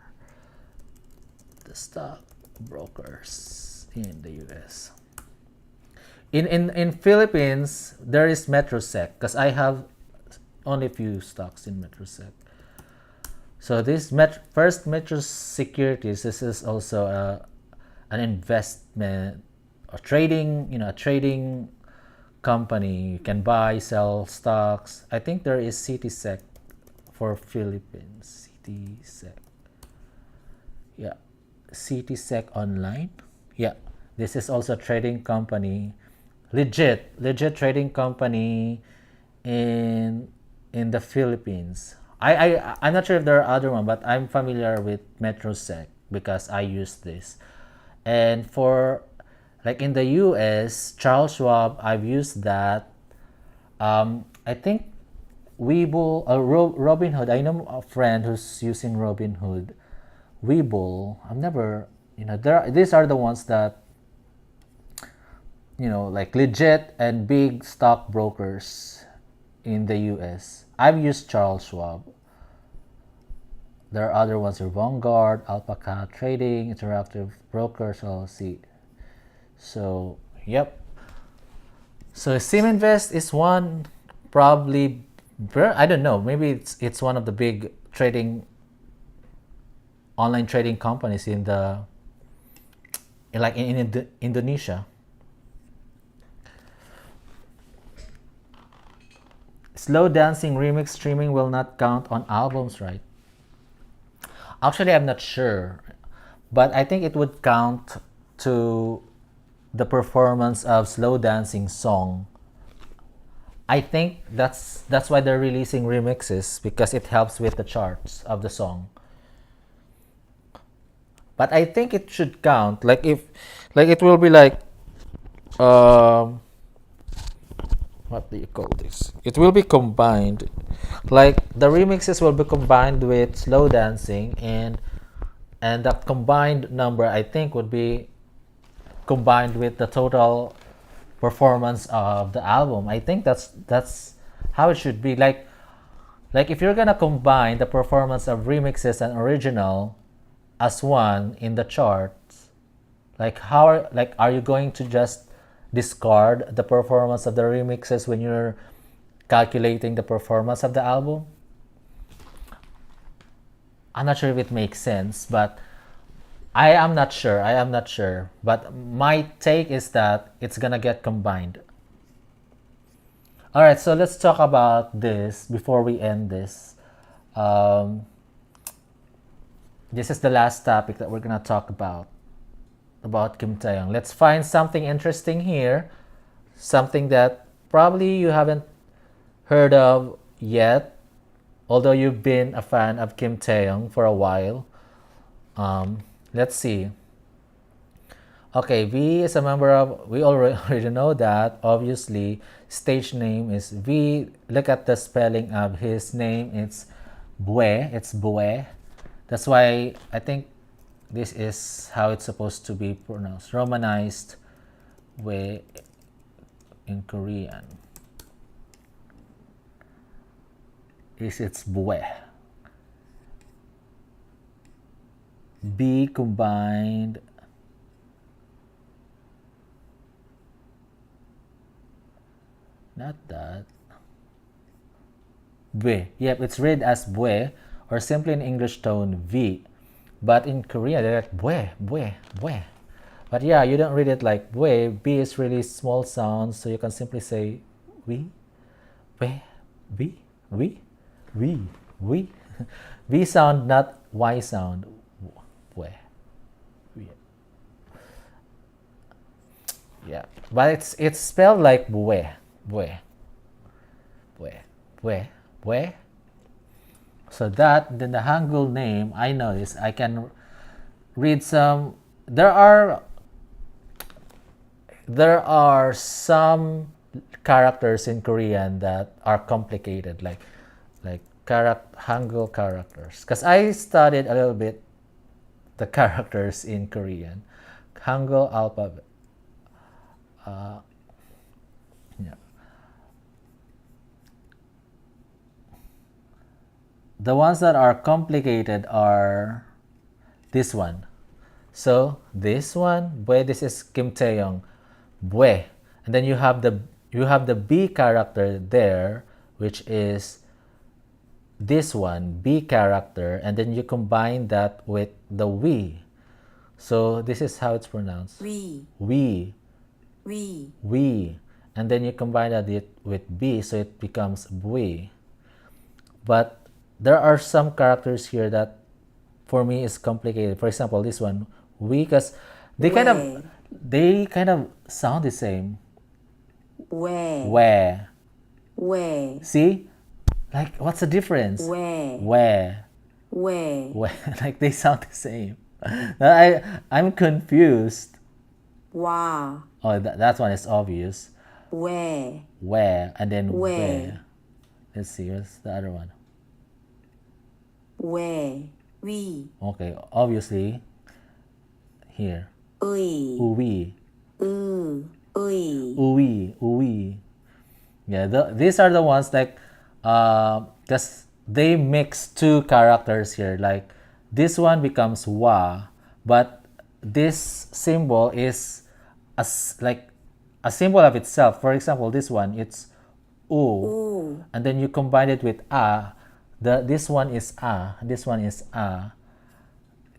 the stockbrokers in the US? In Philippines, there is Metrosec because I have only a few stocks in Metrosec. So this First Metro Securities, this is also an investment, a trading company. You can buy, sell stocks. I think there is CitySec for Philippines. CitySec. Yeah. CitySec Online. Yeah. This is also a trading company. Legit trading company in the Philippines. I'm not sure if there are other one, but I'm familiar with Metrosec because I use this. And for like in the US, Charles Schwab, I've used that. I think Webull, Robinhood. I know a friend who's using Robinhood. Webull. I've never, these are the ones that, like legit and big stockbrokers in the US. I've used Charles Schwab. There are other ones, Vanguard, Alpaca Trading, Interactive Brokers, LLC. So, yep. So SimInvest is one, probably, I don't know, maybe it's one of the big online trading companies in Indonesia. Slow dancing remix streaming will not count on albums, right? Actually, I'm not sure, but I think it would count to the performance of slow dancing song. I think that's why they're releasing remixes, because it helps with the charts of the song. But I think it should count. Like it will be like, what do you call this? It will be combined. Like the remixes will be combined with slow dancing, and that combined number, I think, would be combined with the total performance of the album. I think that's how it should be. Like if you're gonna combine the performance of remixes and original as one in the charts, are you going to just discard the performance of the remixes when you're calculating the performance of the album? I'm not sure if it makes sense, but I am not sure. I am not sure. But my take is that it's gonna get combined. All right, so let's talk about this before we end this. Um, this is the last topic that we're gonna talk about Kim Taehyung. Let's find something interesting here, something that probably you haven't heard of yet, although you've been a fan of Kim Taehyung for a while. Let's see. Okay, V is a member of, we already know that, obviously. Stage name is V. Look at the spelling of his name. It's Bue. It's Bue. That's why I think this is how it's supposed to be pronounced. Romanized way in Korean. It's Bue. B combined. Not that. Bue. Yep, it's read as Bue or simply in English tone V. But in Korean, they're like Bue, Bue, Bue. But yeah, you don't read it like Bue. B is really small sound, so you can simply say we, Bue, we, we, we, we. V sound, not Y sound. Bue. Yeah, but it's spelled like Bue, Bue, Bue, Bue, Bue. So that, then the Hangul name, I know this. I can read some. There are some characters in Korean that are complicated, like Hangul characters. Because I studied a little bit the characters in Korean, Hangul alphabet. Yeah. The ones that are complicated are this one. So this one, Bue, this is Kim Taehyung, Bue, and then you have the B character there, which is this one, B character, and then you combine that with the we. So this is how it's pronounced. We. And then you combine that with B, so it becomes Bui. But there are some characters here that for me is complicated. For example, this one, we, because they kind of sound the same. Where. See? Like, what's the difference? Where. Like, they sound the same. I'm confused. Wow. Oh, that one is obvious. Where. And then where. Let's see, what's the other one? Where. We. Okay, obviously, here. Uwi. Uwi. Yeah, these are the ones like, because they mix two characters here. Like, this one becomes wa, but this symbol is like a symbol of itself. For example, this one, it's u, and then you combine it with a. This one is a, this one is a,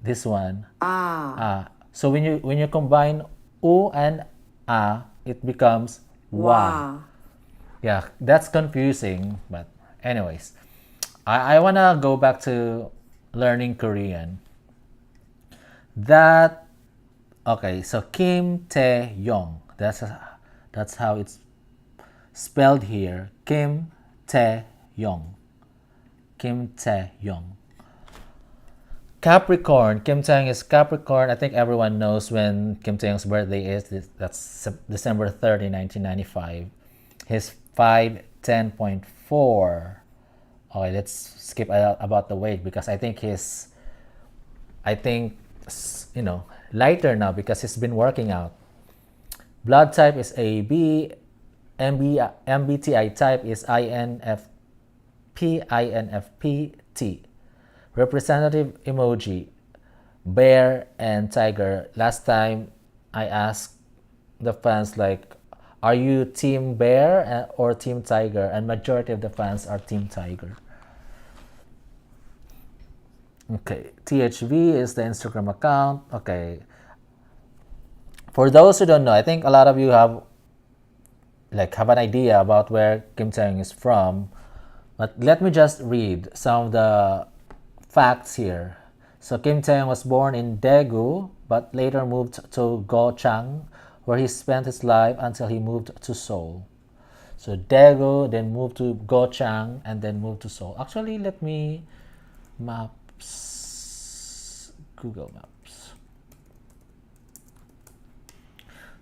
this one a. So when you combine u and a, it becomes wa. Yeah, that's confusing, but anyways, I wanna go back to learning Korean. Okay, so Kim Taehyung. That's how it's spelled here. Kim Taehyung. Kim Taehyung. Capricorn. Kim Taehyung is Capricorn. I think everyone knows when Kim Taehyung's birthday is. That's December 30, 1995. He's 5'10.4". Okay, let's skip about the weight because I think lighter now because he's been working out. Blood type is AB. MBTI type is INFP. Representative emoji, bear and tiger. Last time I asked the fans, like, are you team bear or team tiger? And majority of the fans are team tiger. Okay, THV is the Instagram account. Okay. For those who don't know, I think a lot of you have an idea about where Kim Taehyung is from, but let me just read some of the facts here. So Kim Taehyung was born in Daegu, but later moved to Gochang, where he spent his life until he moved to Seoul. So Daegu, then moved to Gochang, and then moved to Seoul. Actually, let me maps, Google Maps.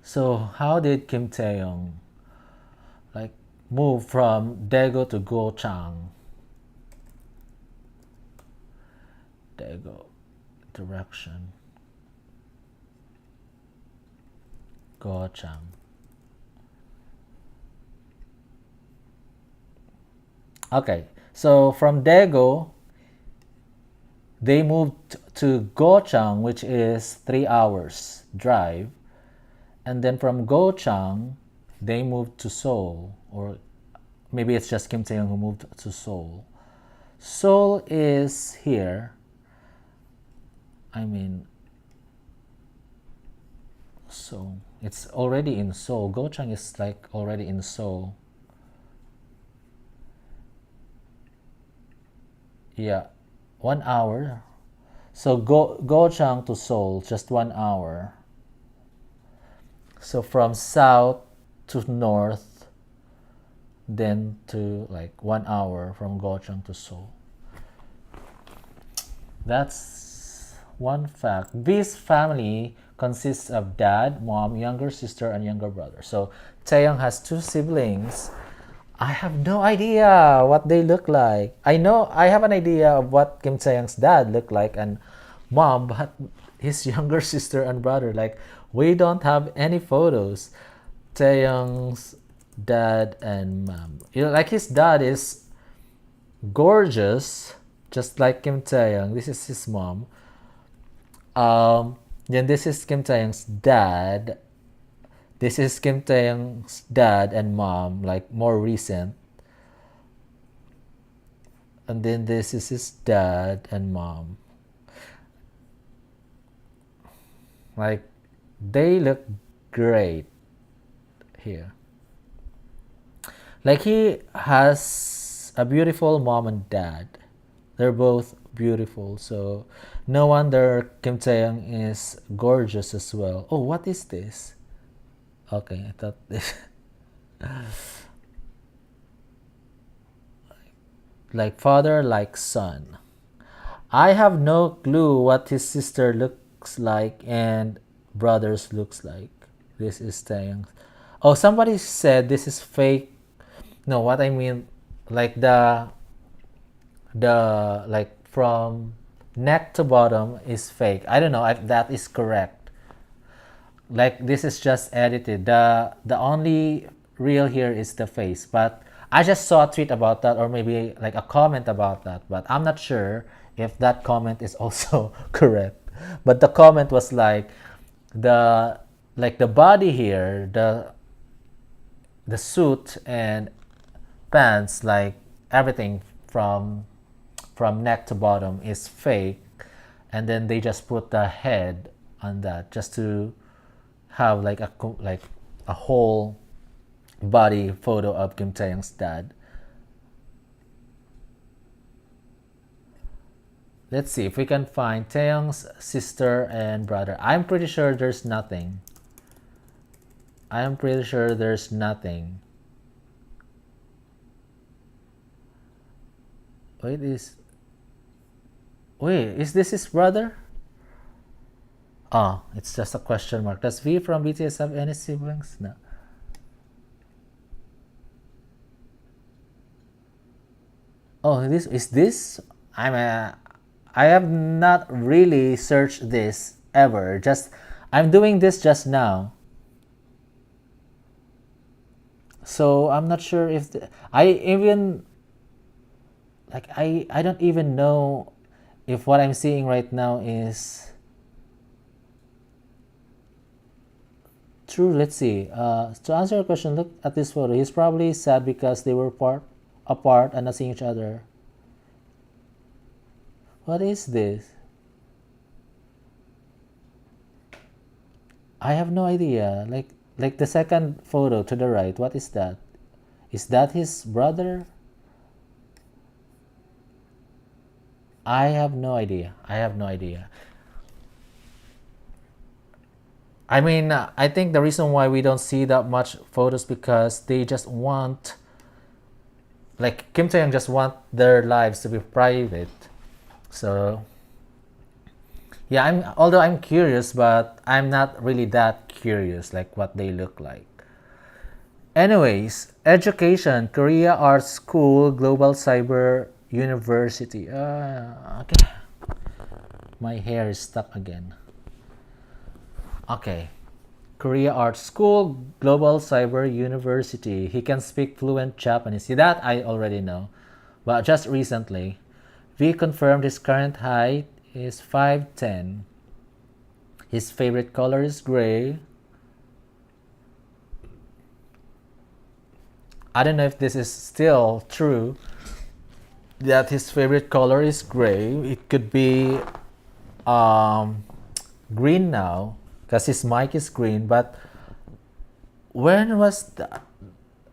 So how did Kim Taehyung move from Daegu to Gochang? Daegu direction. Gochang. Okay, so from Daegu, they moved to Gochang, which is 3 hours drive, and then from Gochang, they moved to Seoul, or maybe it's just Kim Taehyung who moved to Seoul. Seoul is here. So it's already in Seoul. Gochang is already in Seoul. Yeah, 1 hour. So Gochang to Seoul, just 1 hour. So from south to north, then to 1 hour from Gochang to Seoul. That's one fact. This family consists of dad, mom, younger sister, and younger brother. So Taehyung has 2 siblings. I have no idea what they look like. I know I have an idea of what Kim Taehyung's dad looked like and mom, but his younger sister and brother, we don't have any photos. Taehyung's dad and mom. His dad is gorgeous, just like Kim Taehyung. This is his mom. Then this is Kim Taehyung's dad. This is Kim Taehyung's dad and mom, more recent. And then this is his dad and mom. They look great here. He has a beautiful mom and dad. They're both beautiful. So no wonder Kim Taehyung is gorgeous as well. Oh, what is this? Okay, I thought this father, like son. I have no clue what his sister looks like and brothers looks like. This is Taehyung. Oh, somebody said this is fake. No, what I mean, the from neck to bottom is fake. I don't know if that is correct. This is just edited. The only real here is the face, but I just saw a tweet about that, or maybe a comment about that, but I'm not sure if that comment is also correct. But the comment was the body here, the suit and pants, everything from neck to bottom is fake, and then they just put the head on that just to have a whole body photo of Kim Taehyung's dad. Let's see if we can find Taehyung's sister and brother. I'm pretty sure there's nothing. Wait, is this his brother? Oh, it's just a question mark. Does V from BTS have any siblings? No. Oh, this? I have not really searched this ever. I'm doing this just now. So I'm not sure if I don't even know if what I'm seeing right now is true. Let's see. To answer your question, look at this photo. He's probably sad because they were apart and not seeing each other. What is this? I have no idea. Like the second photo to the right, what is that? Is that his brother? I have no idea. I have no idea. I mean, I think the reason why we don't see that much photos because they just want, like Kim Tae Young just want their lives to be private. So yeah, I'm curious, but I'm not really that curious like what they look like. Anyways, education, Korea Art School, Global Cyber University. Okay, my hair is stuck again. Okay, Korea Art School, Global Cyber University. He can speak fluent Japanese. See, that I already know. But just recently, we confirmed his current height is 5'10". His favorite color is gray. I don't know if this is still true that his favorite color is gray. It could be green now because his mic is green. But when was that?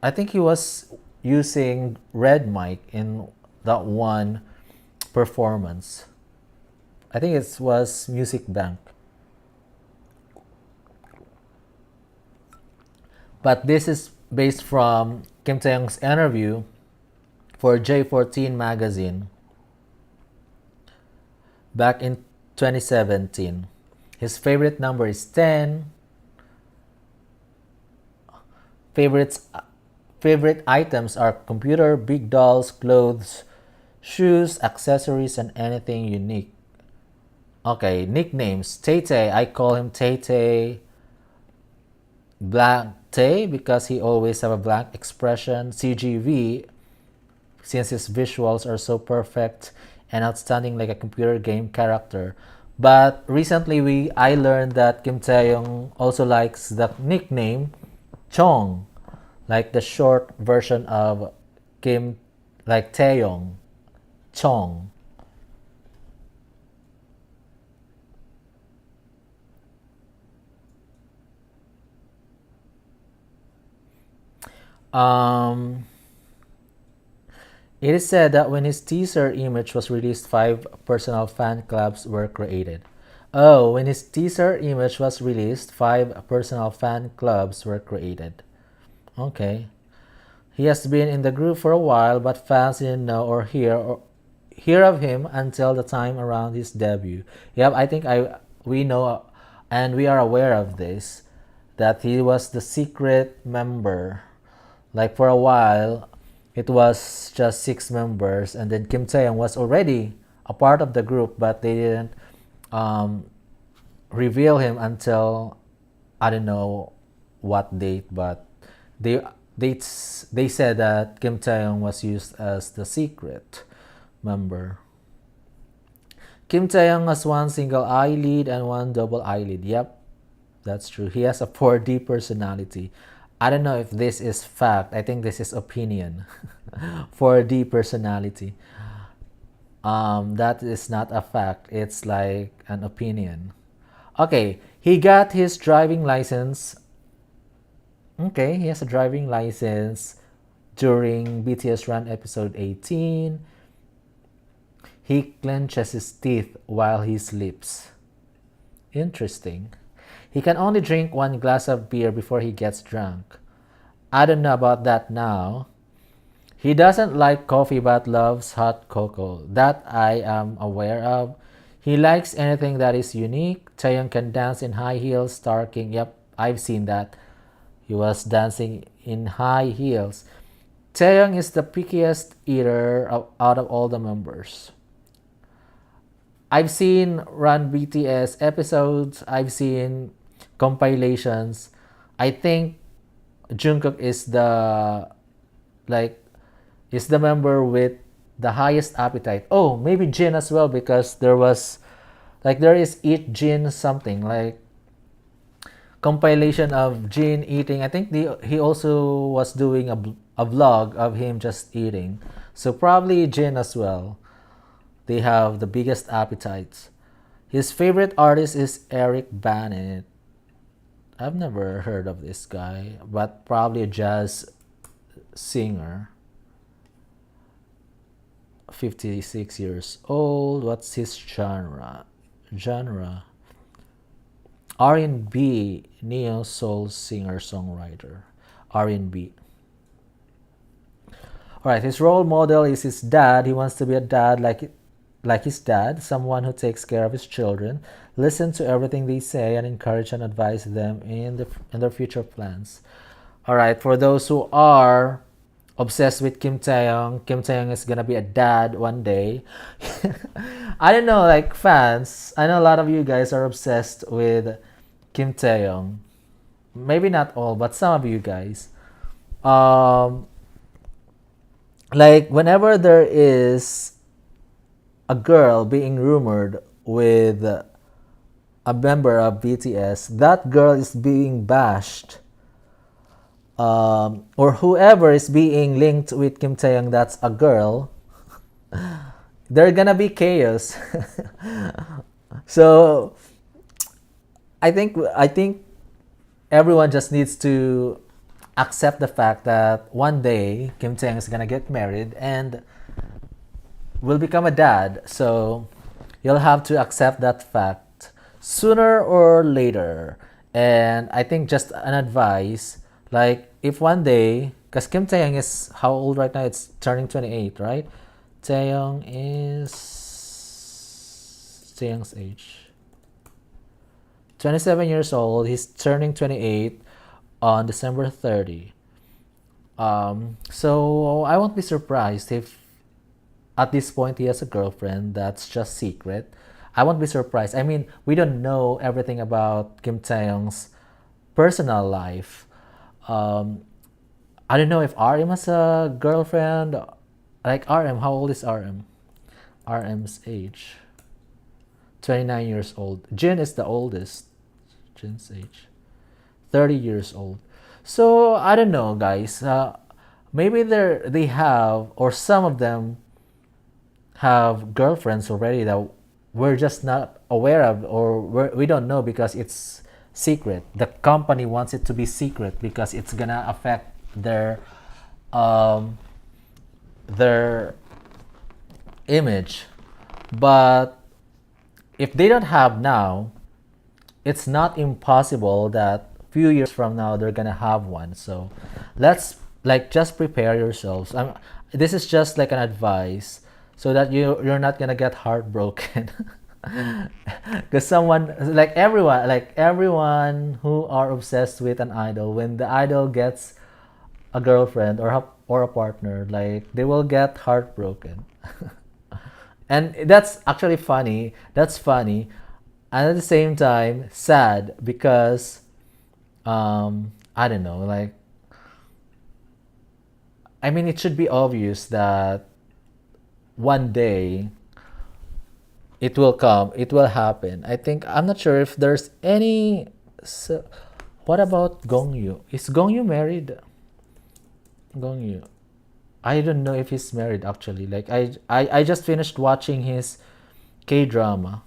I think he was using red mic in that one performance. I think it was Music Bank. But this is based from Kim Tae-young's interview for J14 magazine back in 2017. His favorite number is 10. Favorite items are computer, big dolls, clothes, shoes, accessories, and anything unique. Okay, nicknames. Tay I call him Tay Blank Tay because he always have a blank expression. CGV, since his visuals are so perfect and outstanding like a computer game character. But recently I learned that Kim Tae-young also likes the nickname Chong, like the short version of Kim, like Taehyung, Chong. Um, it is said that when his teaser image was released, 5 personal fan clubs were created. Oh, when his teaser image was released, 5 personal fan clubs were created. Okay. He has been in the group for a while, but fans didn't know or hear of him until the time around his debut. Yep, I think we know and we are aware of this, that he was the secret member. Like for a while, it was just 6 members, and then Kim Tae-young was already a part of the group, but they didn't um, reveal him until I don't know what date, but they they said that Kim Tae-young was used as the secret member. Kim Tae-young has one single eyelid and one double eyelid. Yep, that's true. He has a 4D personality. I don't know if this is fact. I think this is opinion. 4D personality. That is not a fact. It's like an opinion. Okay, he got his driving license. Okay, he has a driving license during BTS Run episode 18. He clenches his teeth while he sleeps. Interesting. He can only drink 1 glass of beer before he gets drunk. I don't know about that now. He doesn't like coffee but loves hot cocoa. That I am aware of. He likes anything that is unique. Taehyung can dance in high heels, Starking. Yep, I've seen that. He was dancing in high heels. Taehyung is the pickiest eater out of all the members. I've seen Run BTS episodes. I've seen compilations. I think Jungkook is the member with the highest appetite. Oh, maybe Jin as well, because there is Eat Jin something, like compilation of Jin eating. I think he also was doing a vlog of him just eating. So probably Jin as well. They have the biggest appetites. His favorite artist is Eric Bannett. I've never heard of this guy, but probably a jazz singer. 56 years old. What's his genre? R&B, neo soul singer songwriter. R&B. All right, his role model is his dad. He wants to be a dad like his dad, someone who takes care of his children, listen to everything they say, and encourage and advise them in their future plans. All right, for those who are obsessed with Kim Taehyung is gonna be a dad one day. I don't know, like fans. I know a lot of you guys are obsessed with Kim Taehyung. Maybe not all, but some of you guys. Um, like whenever there is a girl being rumored with a member of BTS, that girl is being bashed. Or whoever is being linked with Kim Taehyung, that's a girl, there gonna be chaos. So I think everyone just needs to accept the fact that one day Kim Taehyung is gonna get married and will become a dad. So you'll have to accept that fact sooner or later. And I think just an advice, like if one day, because Kim Taehyung is how old right now? It's turning 28, right? Taehyung's age. 27 years old. He's turning 28 on December 30. So I won't be surprised if at this point he has a girlfriend that's just secret. I won't be surprised. I mean, we don't know everything about Kim Taehyung's personal life. Um, I don't know if RM has a girlfriend. Like RM, how old is RM? RM's age. 29 years old. Jin is the oldest. Jin's age. 30 years old. So I don't know, guys. Maybe they have, or some of them have girlfriends already that we're just not aware of, or we don't know because it's secret. The company wants it to be secret because it's gonna affect um, their image. But if they don't have now, it's not impossible that few years from now they're gonna have one. So let's like just prepare yourselves. This is just like an advice so that you're not gonna get heartbroken. Because someone like everyone who are obsessed with an idol, when the idol gets a girlfriend or a partner, like they will get heartbroken. And that's actually funny. That's funny, and at the same time sad because I don't know, like I mean it should be obvious that one day it will come, it will happen. I think I'm not sure if there's any. So, what about Gongyu? Is Gongyu married? Gongyu. I don't know if he's married actually. Like I just finished watching his K drama,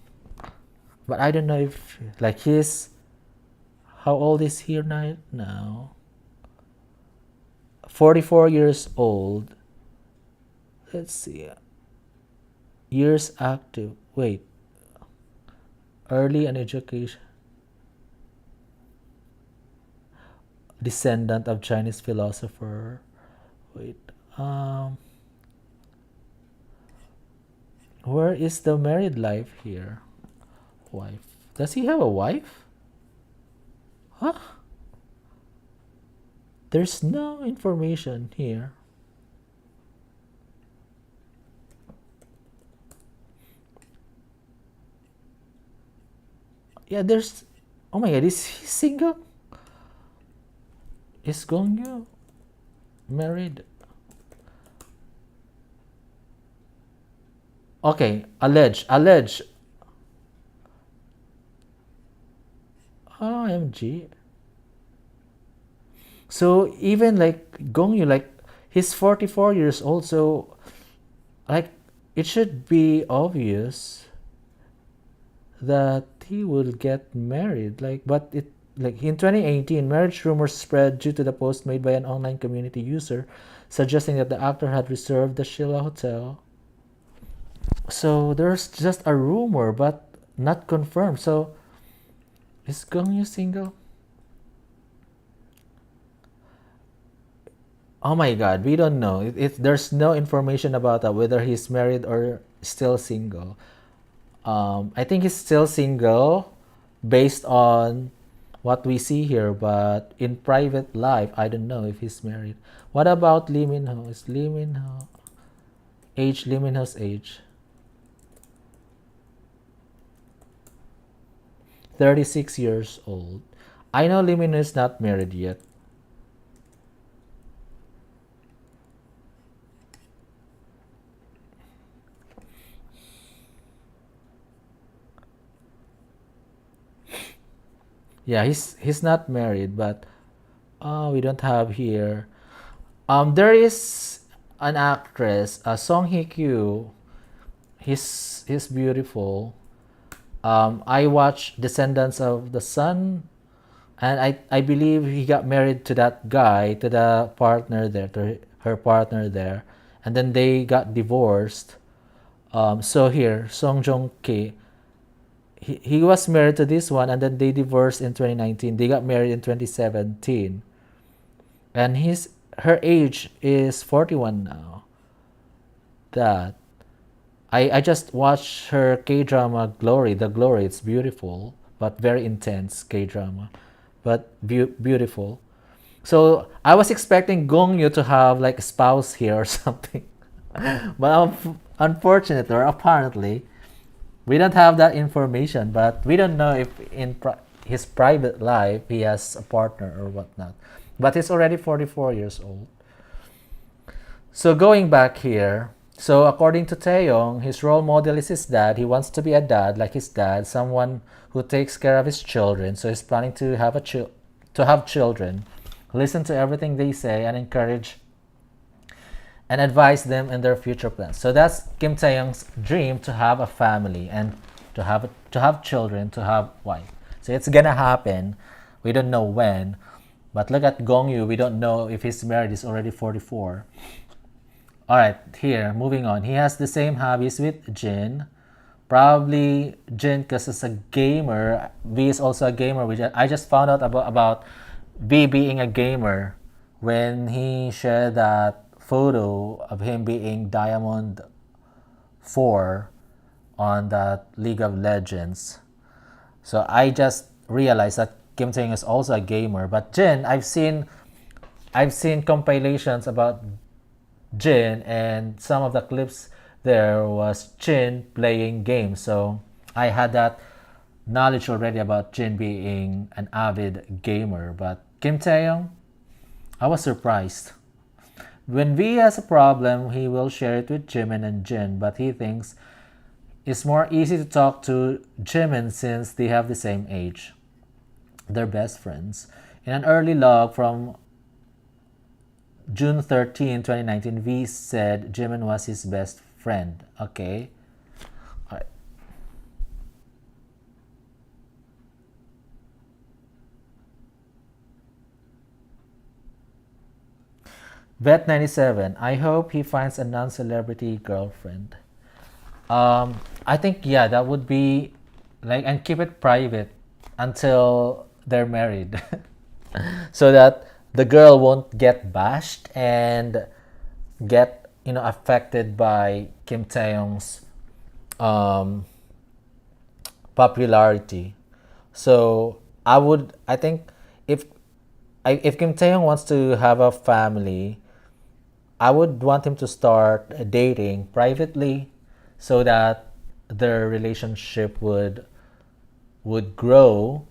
but I don't know if like he's how old is he now? 44 years old. Let's see. Years active. Wait. Early and education. Descendant of Chinese philosopher. Wait. Where is the married life here? Wife. Does he have a wife? Huh? There's no information here. Yeah, there's. Oh my god, is he single? Is Gongyu married? Okay, allege. OMG. So even like Gongyu, like he's 44 years old, so like it should be obvious that he will get married. Like, but it like in 2018, marriage rumors spread due to the post made by an online community user suggesting that the actor had reserved the Sheila Hotel. So there's just a rumor, but not confirmed. So is Gong Yu single? Oh my God, we don't know. There's no information about that, whether he's married or still single. I think he's still single based on what we see here, but in private life, I don't know if he's married. What about Lee Min Ho? Is Lee Min Ho Lee Min Ho's age? 36 years old. I know Lee Min Ho is not married yet. Yeah, he's not married, but we don't have here. There is an actress, Song Hye Kyo. He's beautiful. I watched Descendants of the Sun, and I believe he got married to that guy, to the partner there, to her partner there, and then they got divorced. So here, Song Joong Ki, he was married to this one, and then they divorced in 2019. They got married in 2017, and her age is 41 now. That I just watched her K drama Glory. The Glory, it's beautiful but very intense K drama, but beautiful. So I was expecting Gong Yu to have like a spouse here or something, but unfortunately or apparently, we don't have that information. But we don't know if in his private life he has a partner or whatnot. But he's already 44 years old. So going back here, so according to Taehyung, his role model is his dad. He wants to be a dad like his dad, someone who takes care of his children. So he's planning to have children, listen to everything they say, and encourage and advise them in their future plans. So that's Kim Taehyung's dream, to have a family and to have children, to have wife. So it's gonna happen. We don't know when, but look at Gong Yu. We don't know if he's married. He's already 44. All right, here, moving on. He has the same hobbies with Jin. Probably Jin, because he's a gamer. V is also a gamer. Which I just found out about V being a gamer when he shared that photo of him being Diamond 4 on that League of Legends. So I just realized that Kim Taehyung is also a gamer. But Jin, I've seen compilations about Jin, and some of the clips there was Jin playing games. So I had that knowledge already about Jin being an avid gamer. But Kim Taehyung, I was surprised. When V has a problem, he will share it with Jimin and Jin, but he thinks it's more easy to talk to Jimin since they have the same age. They're best friends. In an early log from June 13, 2019, V said Jimin was his best friend. Okay. All right. Vet97, I hope he finds a non-celebrity girlfriend. I think, yeah, that would be like, and keep it private until they're married. So that the girl won't get bashed and get affected by Kim Taehyung's popularity. So I think if Kim Taehyung wants to have a family, I would want him to start dating privately so that their relationship would grow,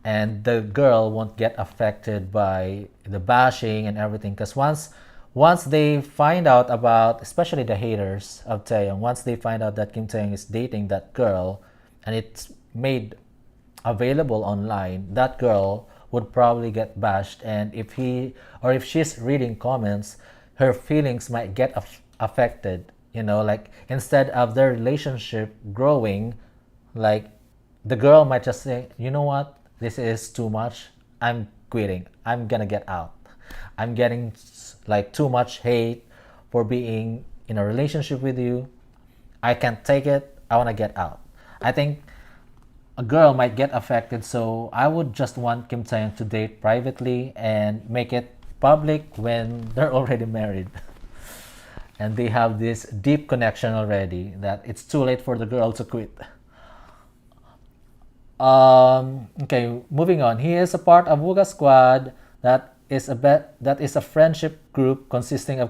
and the girl won't get affected by the bashing and everything. Because once they find out about, especially the haters of Taehyung, once they find out that Kim Taehyung is dating that girl and it's made available online, that girl would probably get bashed. And if she's reading comments, her feelings might get affected Like instead of their relationship growing, like the girl might just say, you know what, this is too much, I'm quitting, I'm gonna get out, I'm getting like too much hate for being in a relationship with you, I can't take it, I want to get out. I think a girl might get affected, so I would just want Kim Taehyung to date privately and make it public when they're already married and they have this deep connection already that it's too late for the girl to quit. Okay, moving on. He is a part of Wuga Squad, that is a friendship group consisting. All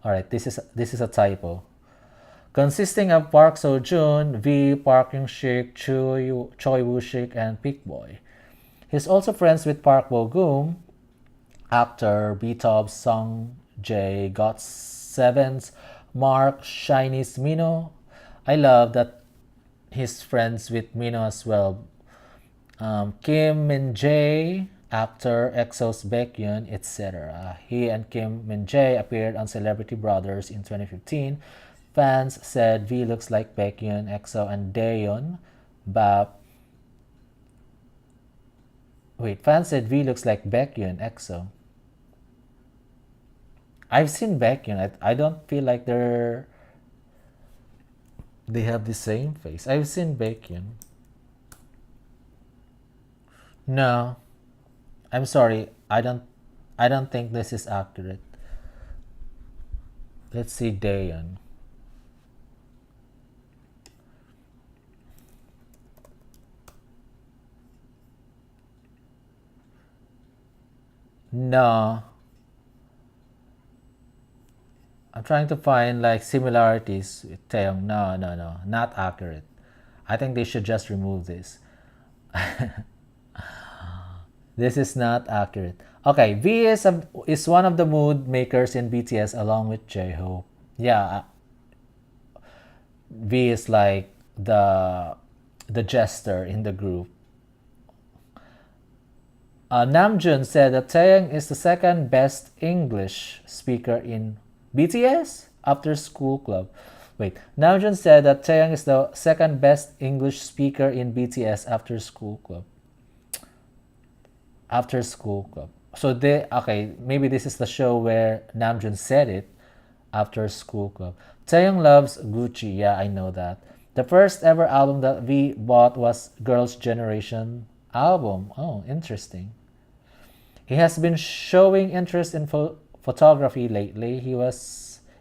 right, this is a typo. Consisting of Park Seo Joon, V, Park Young Sik, Choi Woo Sik, and Big Boy. He's also friends with Park Bo Gum, actor, B-Top, Sung Jae, GOT7's Mark, Chinese Mino. I love that he's friends with Mino as well. Kim Min Jae, actor, EXO's Baekhyun, etc. He and Kim Min Jae appeared on Celebrity Brothers in 2015. Fans said V looks like Baekhyun, EXO, and Daeyeon. Bap. Wait, fans said V looks like Baekhyun, EXO. I've seen Baekhyun. I don't feel like they have the same face. I've seen Baekhyun. No, I'm sorry. I don't think this is accurate. Let's see Daeyeon. No. I'm trying to find like similarities with Taehyung. No, no, no, not accurate. I think they should just remove this. This is not accurate. Okay, V is one of the mood makers in BTS along with J-Hope. Yeah, V is like the jester in the group. Namjoon said that Taehyung is the second best English speaker in BTS after School Club. Wait, Namjoon said that Taehyung is the second best English speaker in BTS after School Club. After School Club. So maybe this is the show where Namjoon said it. After School Club. Taehyung loves Gucci. Yeah, I know that. The first ever album that we bought was Girls' Generation album. Oh, interesting. He has been showing interest in photography lately.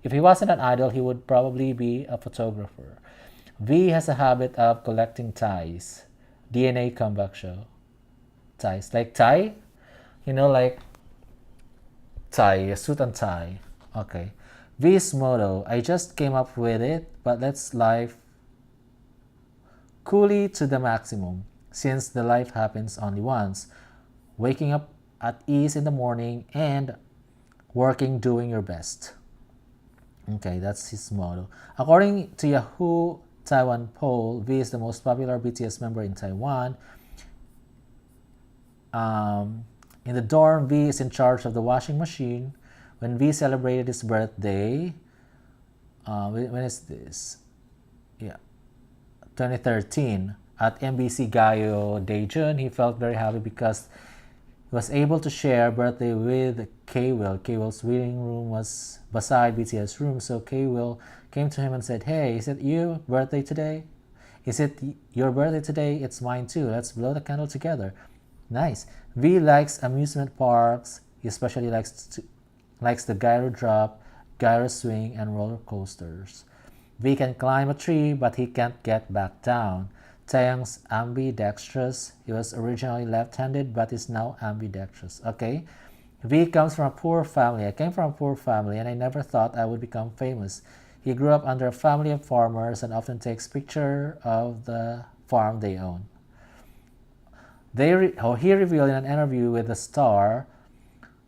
If he wasn't an idol, he would probably be a photographer. V has a habit of collecting ties. DNA comeback show. Ties. Like tie? Like tie, a suit and tie. Okay. V's motto, I just came up with it, but let's live coolly to the maximum, since the life happens only once. Waking up at ease in the morning and working doing your best. Okay, that's his motto. According to Yahoo Taiwan poll, V is the most popular BTS member in Taiwan. In the dorm, V is in charge of the washing machine. When V celebrated his birthday, when is this? Yeah, 2013 at MBC Gayo Daejeon, he felt very happy because he was able to share birthday with K-Will. K-Will's reading room was beside BTS room, so K-Will came to him and said, "Hey, is it your birthday today? Is it your birthday today? It's mine too. Let's blow the candle together." Nice. V likes amusement parks. He especially likes the gyro drop, gyro swing, and roller coasters. V can climb a tree, but he can't get back down. Taehyung's ambidextrous. He was originally left-handed, but is now ambidextrous. Okay. V comes from a poor family. I came from a poor family, and I never thought I would become famous. He grew up under a family of farmers and often takes pictures of the farm they own. He revealed in an interview with The Star,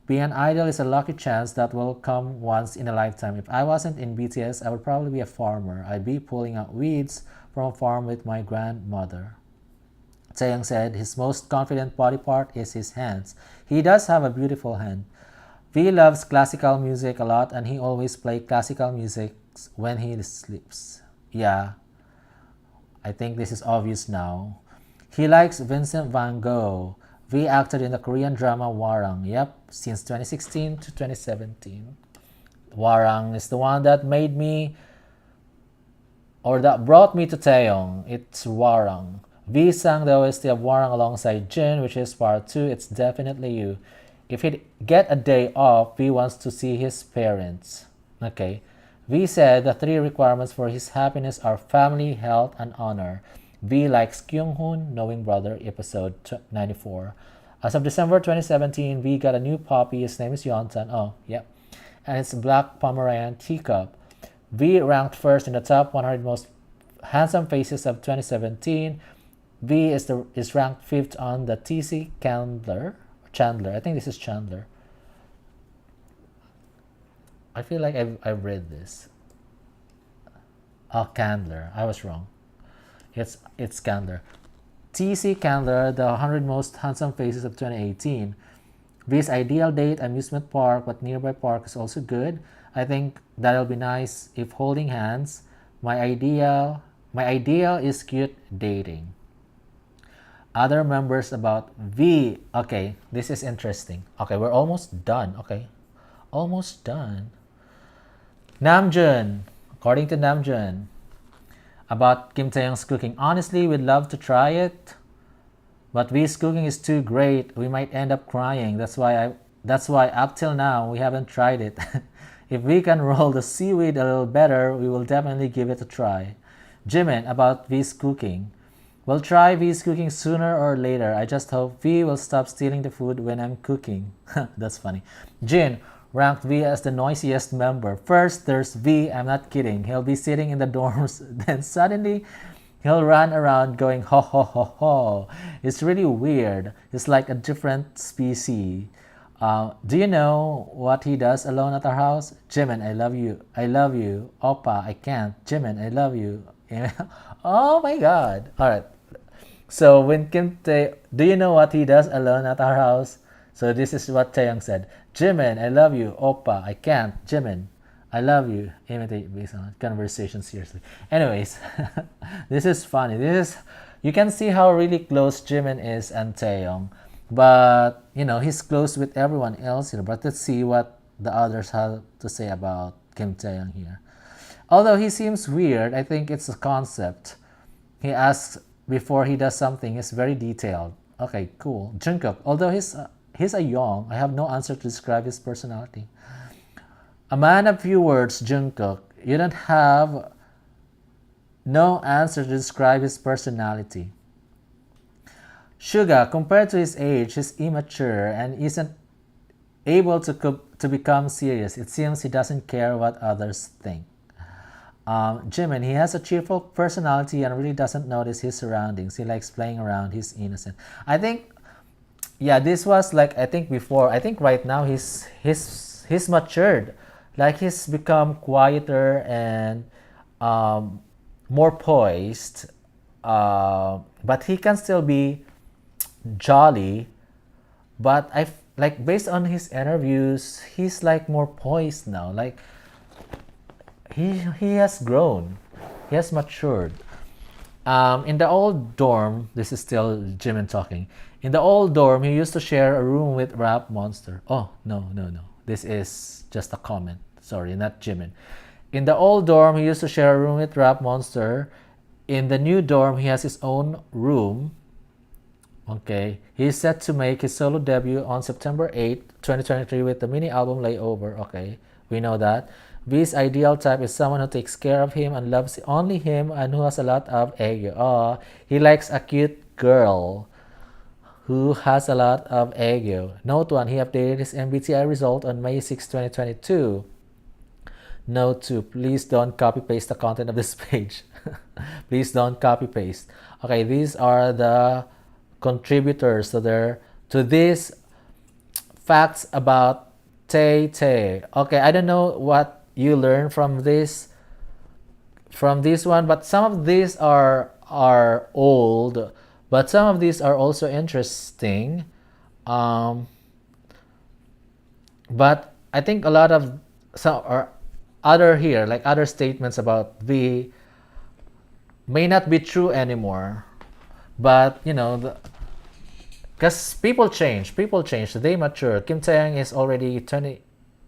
being an idol is a lucky chance that will come once in a lifetime. If I wasn't in BTS, I would probably be a farmer. I'd be pulling out weeds from a farm with my grandmother. Taehyung said his most confident body part is his hands. He does have a beautiful hand. V V loves classical music a lot and he always plays classical music when he sleeps. Yeah, I think this is obvious now. He likes Vincent van Gogh. V acted in the Korean drama Warang. Yep, since 2016 to 2017. Warang is the one that made me, or that brought me to Taehyung. It's Warang. V sang the OST of Warang alongside Jin, which is part 2. It's definitely you. If he get a day off, V wants to see his parents. Okay. V said the 3 requirements for his happiness are family, health, and honor. V likes Kyung-hoon, Knowing Brother, episode 94. As of December 2017, V got a new puppy. His name is Yontan. Oh, yep. And it's a black Pomeranian teacup. V ranked first in the top 100 most handsome faces of 2017. V is ranked 5th on the TC Chandler. I think this is Chandler. I feel like I've read this. Oh, Candler. I was wrong. It's Candler. TC Candler, the 100 most handsome faces of 2018. V's ideal date, amusement park, but nearby park is also good. I think that'll be nice if holding hands. My ideal is cute dating. Other members about V. Okay, this is interesting. Okay, we're almost done. Okay, almost done. Namjoon, according to Namjoon, about Kim Taehyung's cooking. Honestly, we'd love to try it, but V's cooking is too great. We might end up crying. That's why up till now we haven't tried it. If we can roll the seaweed a little better, we will definitely give it a try. Jimin, about V's cooking. We'll try V's cooking sooner or later. I just hope V will stop stealing the food when I'm cooking. That's funny. Jin ranked V as the noisiest member. First, there's V. I'm not kidding. He'll be sitting in the dorms. Then suddenly, he'll run around going ho ho ho ho. It's really weird. It's like a different species. Do you know what he does alone at our house? Jimin, I love you. I love you. Oppa, I can't. Jimin, I love you. Oh my god. Alright. So when do you know what he does alone at our house? So this is what Taehyung said. Jimin, I love you. Oppa, I can't. Jimin, I love you. Imitate based on conversation, seriously. Anyways, this is funny. You can see how really close Jimin is and Taehyung. But, he's close with everyone else here. But let's see what the others have to say about Kim Taehyung here. Although he seems weird, I think it's a concept. He asks before he does something. He's very detailed. Okay, cool. Jungkook, although he's a young, I have no answer to describe his personality. A man of few words, Jungkook. You don't have no answer to describe his personality. Suga, compared to his age, he's immature and isn't able to become serious. It seems he doesn't care what others think. Jimin, he has a cheerful personality and really doesn't notice his surroundings. He likes playing around. He's innocent. I think, yeah, this was like, I think before. I think right now he's matured. Like he's become quieter and more poised. But he can still be jolly, but like based on his interviews, he's like more poised now. Like he has grown, he has matured. In the old dorm, this is still Jimin talking. In the old dorm, he used to share a room with Rap Monster. Oh no, this is just a comment. Sorry, not Jimin. In the old dorm, he used to share a room with Rap Monster. In the new dorm, he has his own room. Okay, he's set to make his solo debut on September 8, 2023 with the mini album Layover. Okay, we know that. V's ideal type is someone who takes care of him and loves only him and who has a lot of ego. Oh, he likes a cute girl who has a lot of ego. Note 1, he updated his MBTI result on May 6, 2022. Note 2, please don't copy paste the content of this page. Please don't copy paste. Okay, these are the contributors to these facts about Tay. Okay, I don't know what you learned from this one, but some of these are old, but some of these are also interesting. But I think a lot of some or other here, like other statements about V, may not be true anymore. But because people change, they mature. Kim Taeyang is already 20,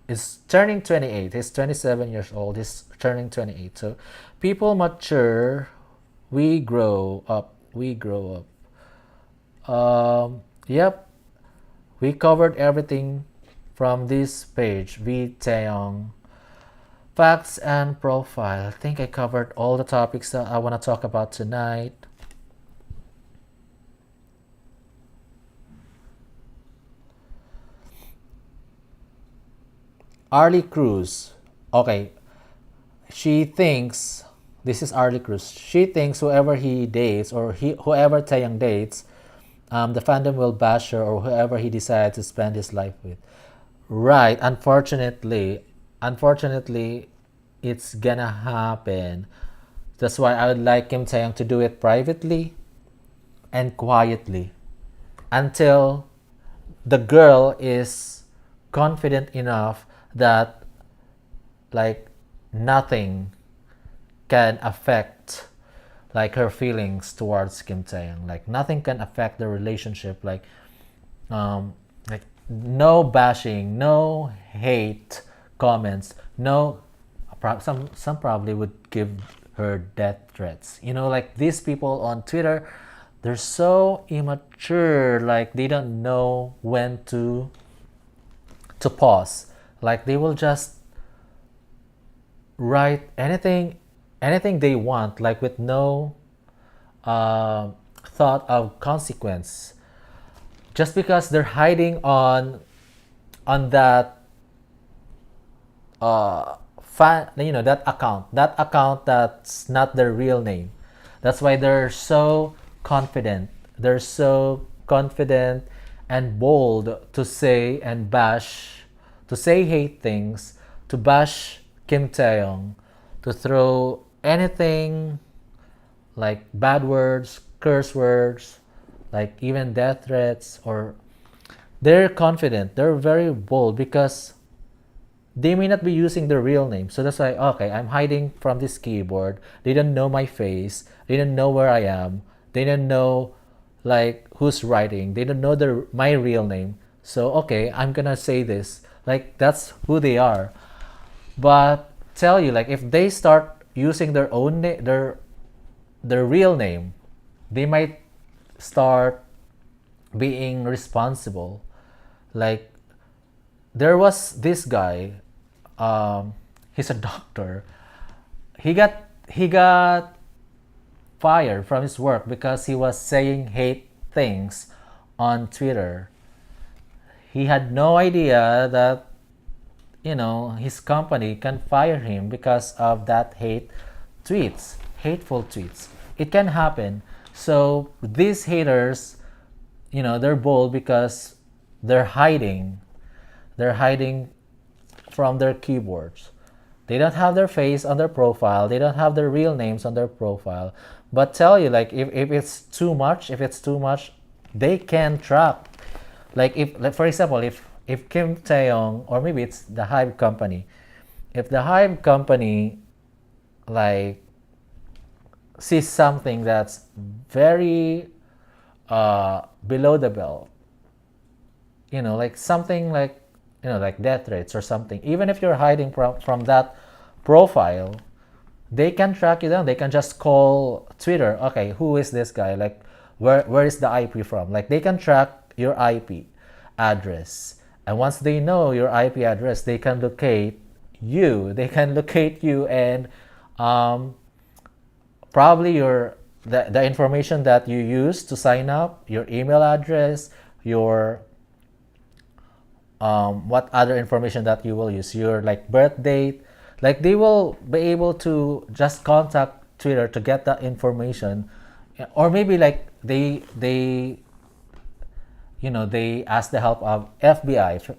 is turning 28. He's 27 years old. He's turning 28. So people mature. We grow up. We grow up. Yep. We covered everything from this page. V Taeyong. Facts and profile. I think I covered all the topics that I want to talk about tonight. Arlie Cruz. Okay. She thinks, this is Arlie Cruz. She thinks whoever he dates or whoever Taeyang dates, the fandom will bash her or whoever he decides to spend his life with. Right. Unfortunately, it's gonna happen. That's why I would like Kim Taeyang to do it privately and quietly until the girl is confident enough that like nothing can affect like her feelings towards Kim Taeyang. Like nothing can affect the relationship. Like no bashing, no hate comments, no. Some probably would give her death threats. Like these people on Twitter, they're so immature. Like they don't know when to pause. Like they will just write anything they want, like with no thought of consequence, just because they're hiding on that that account that's not their real name. That's why they're so confident and bold to say and bash, to say hate things, to bash Kim Taeyong, to throw anything like bad words, curse words, like even death threats. Or they're confident, they're very bold because they may not be using their real name. So that's why, okay, I'm hiding from this keyboard. They don't know my face. They don't know where I am. They don't know like who's writing. They don't know my real name. So okay, I'm gonna say this. Like that's who they are. But tell you, like if they start using their own their real name, they might start being responsible. Like there was this guy, he's a doctor. He got fired from his work because he was saying hate things on Twitter. He had no idea that his company can fire him because of that hateful tweets. It can happen. So these haters, they're bold because they're hiding. They're hiding from their keyboards. They don't have their face on their profile. They don't have their real names on their profile. But tell you, like if it's too much, they can track. Like for example, if Kim Taeyong, or maybe it's the Hive company, if the Hive company like sees something that's very below the belt, like something like death threats or something, even if you're hiding from that profile, they can track you down. They can just call Twitter. Okay, who is this guy? Like, where is the IP from? Like, they can track your IP address, and once they know your IP address, they can locate you. They can locate you, and probably the information that you use to sign up, your email address, your what other information that you will use, your like birth date. Like they will be able to just contact Twitter to get that information. Or maybe like they ask the help of FBI,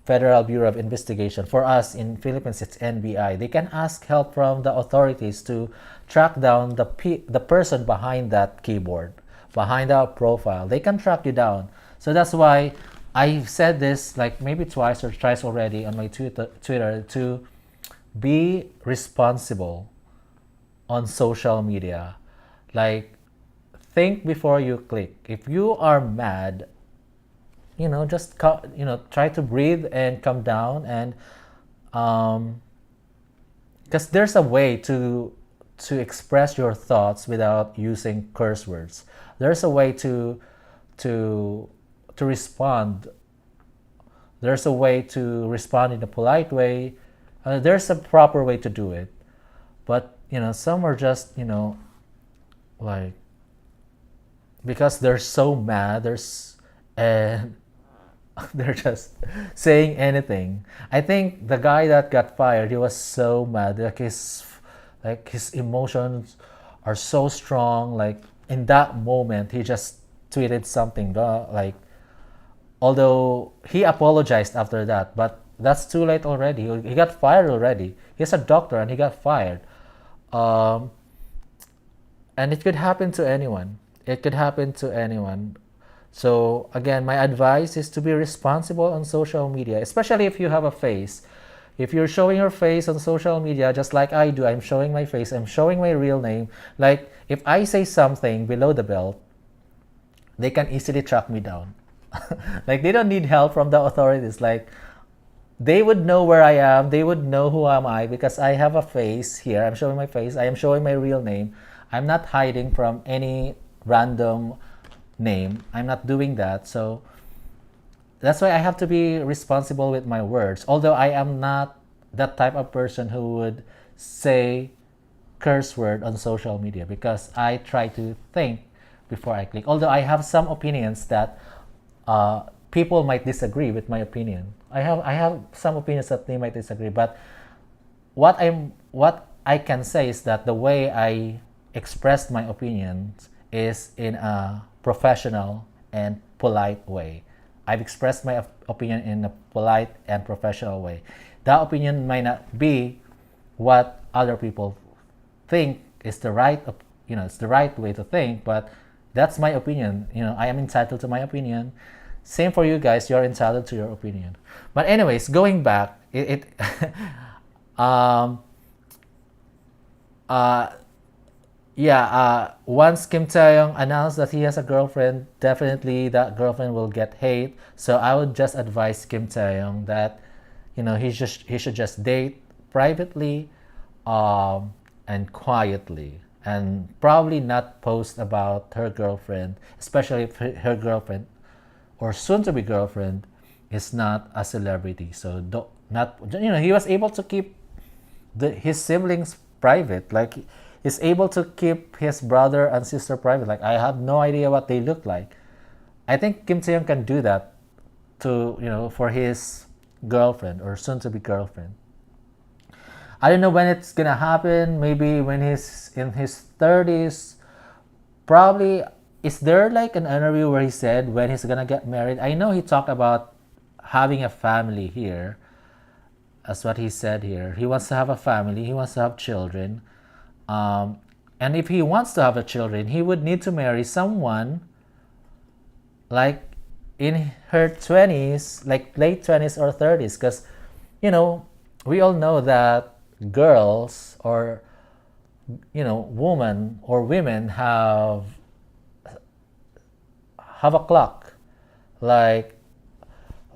Federal Bureau of Investigation. For us in Philippines, it's NBI. They can ask help from the authorities to track down the person behind that keyboard, behind that profile. They can track you down. So that's why I've said this like maybe twice or thrice already on my Twitter to be responsible on social media. Like, think before you click. If you are mad, just try to breathe and come down, and um, because there's a way to express your thoughts without using curse words. There's a way to to respond. There's a way to respond in a polite way. There's a proper way to do it. But some are just like, because they're so mad. And they're just saying anything. I think the guy that got fired, he was so mad. His emotions are so strong. Like, in that moment, he just tweeted something. Like, although he apologized after that, but that's too late already. He got fired already. He's a doctor and he got fired. Um, and it could happen to anyone. It could happen to anyone. So again, my advice is to be responsible on social media, especially if you have a face. If you're showing your face on social media, just like I do, I'm showing my face, I'm showing my real name. Like, if I say something below the belt, they can easily track me down. Like, they don't need help from the authorities. Like, they would know where I am, they would know who am I, because I have a face here. I'm showing my face, I am showing my real name. I'm not hiding from any random name. I'm not doing that. So that's why I have to be responsible with my words. Although I am not that type of person who would say curse word on social media, because I try to think before I click. Although I have some opinions that people might disagree with my opinion. I have some opinions that they might disagree, but what I can say is that the way I expressed my opinions is in a professional and polite way. I've expressed my opinion in a polite and professional way. That opinion might not be what other people think is the right, it's the right way to think, but that's my opinion. I am entitled to my opinion. Same for you guys. You're entitled to your opinion. But anyways, going back, um, uh, yeah, once Kim Taehyung announced that he has a girlfriend, definitely that girlfriend will get hate. So I would just advise Kim Taehyung that, he should just date privately, and quietly, and probably not post about her girlfriend, especially if her girlfriend or soon-to-be girlfriend is not a celebrity. So don't not he was able to keep his siblings private. Like, he's able to keep his brother and sister private. Like, I have no idea what they look like. I think Kim Taehyung can do that to for his girlfriend or soon-to-be girlfriend. I don't know when it's gonna happen. Maybe when he's in his 30s. Probably. Is there like an interview where he said when he's gonna get married? I know he talked about having a family here. That's what he said here. He wants to have a family. He wants to have children. And if he wants to have a children, he would need to marry someone like in her 20s, like late 20s or 30s, because we all know that girls or women or women have a clock. Like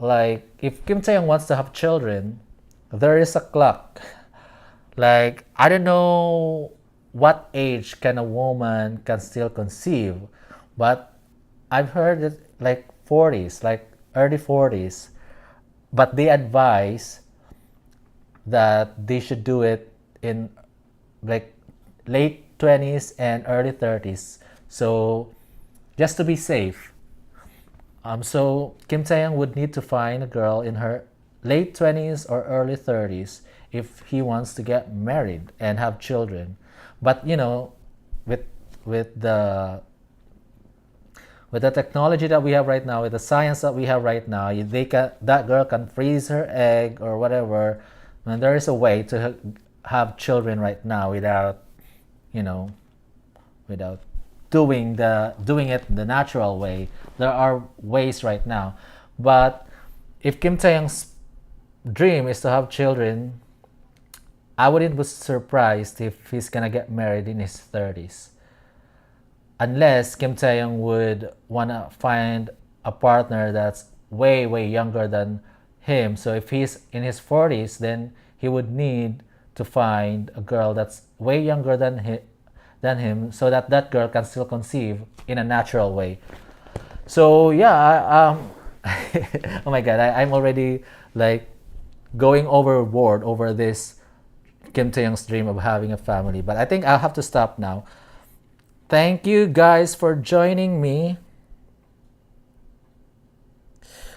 if Kim Taehyung wants to have children, there is a clock. Like, I don't know what age can a woman can still conceive, but I've heard it like 40s, like early 40s. But they advise that they should do it in like late 20s and early 30s. So just to be safe. So Kim Taehyung would need to find a girl in her late 20s or early 30s if he wants to get married and have children. But with with the with the technology that we have right now, with the science that we have right now, that girl can freeze her egg or whatever. And there is a way to have children right now without without doing it the natural way. There are ways right now, But if Kim Tae-young's dream is to have children, I wouldn't be surprised if he's gonna get married in his 30s. Unless Kim Tae-young would wanna find a partner that's way, way younger than him. So if he's in his 40s, then he would need to find a girl that's way younger than him so that that girl can still conceive in a natural way. So yeah, oh my god, I'm already like going overboard over this Kim Tae-young's dream of having a family. But I think I'll have to stop now. Thank you guys for joining me.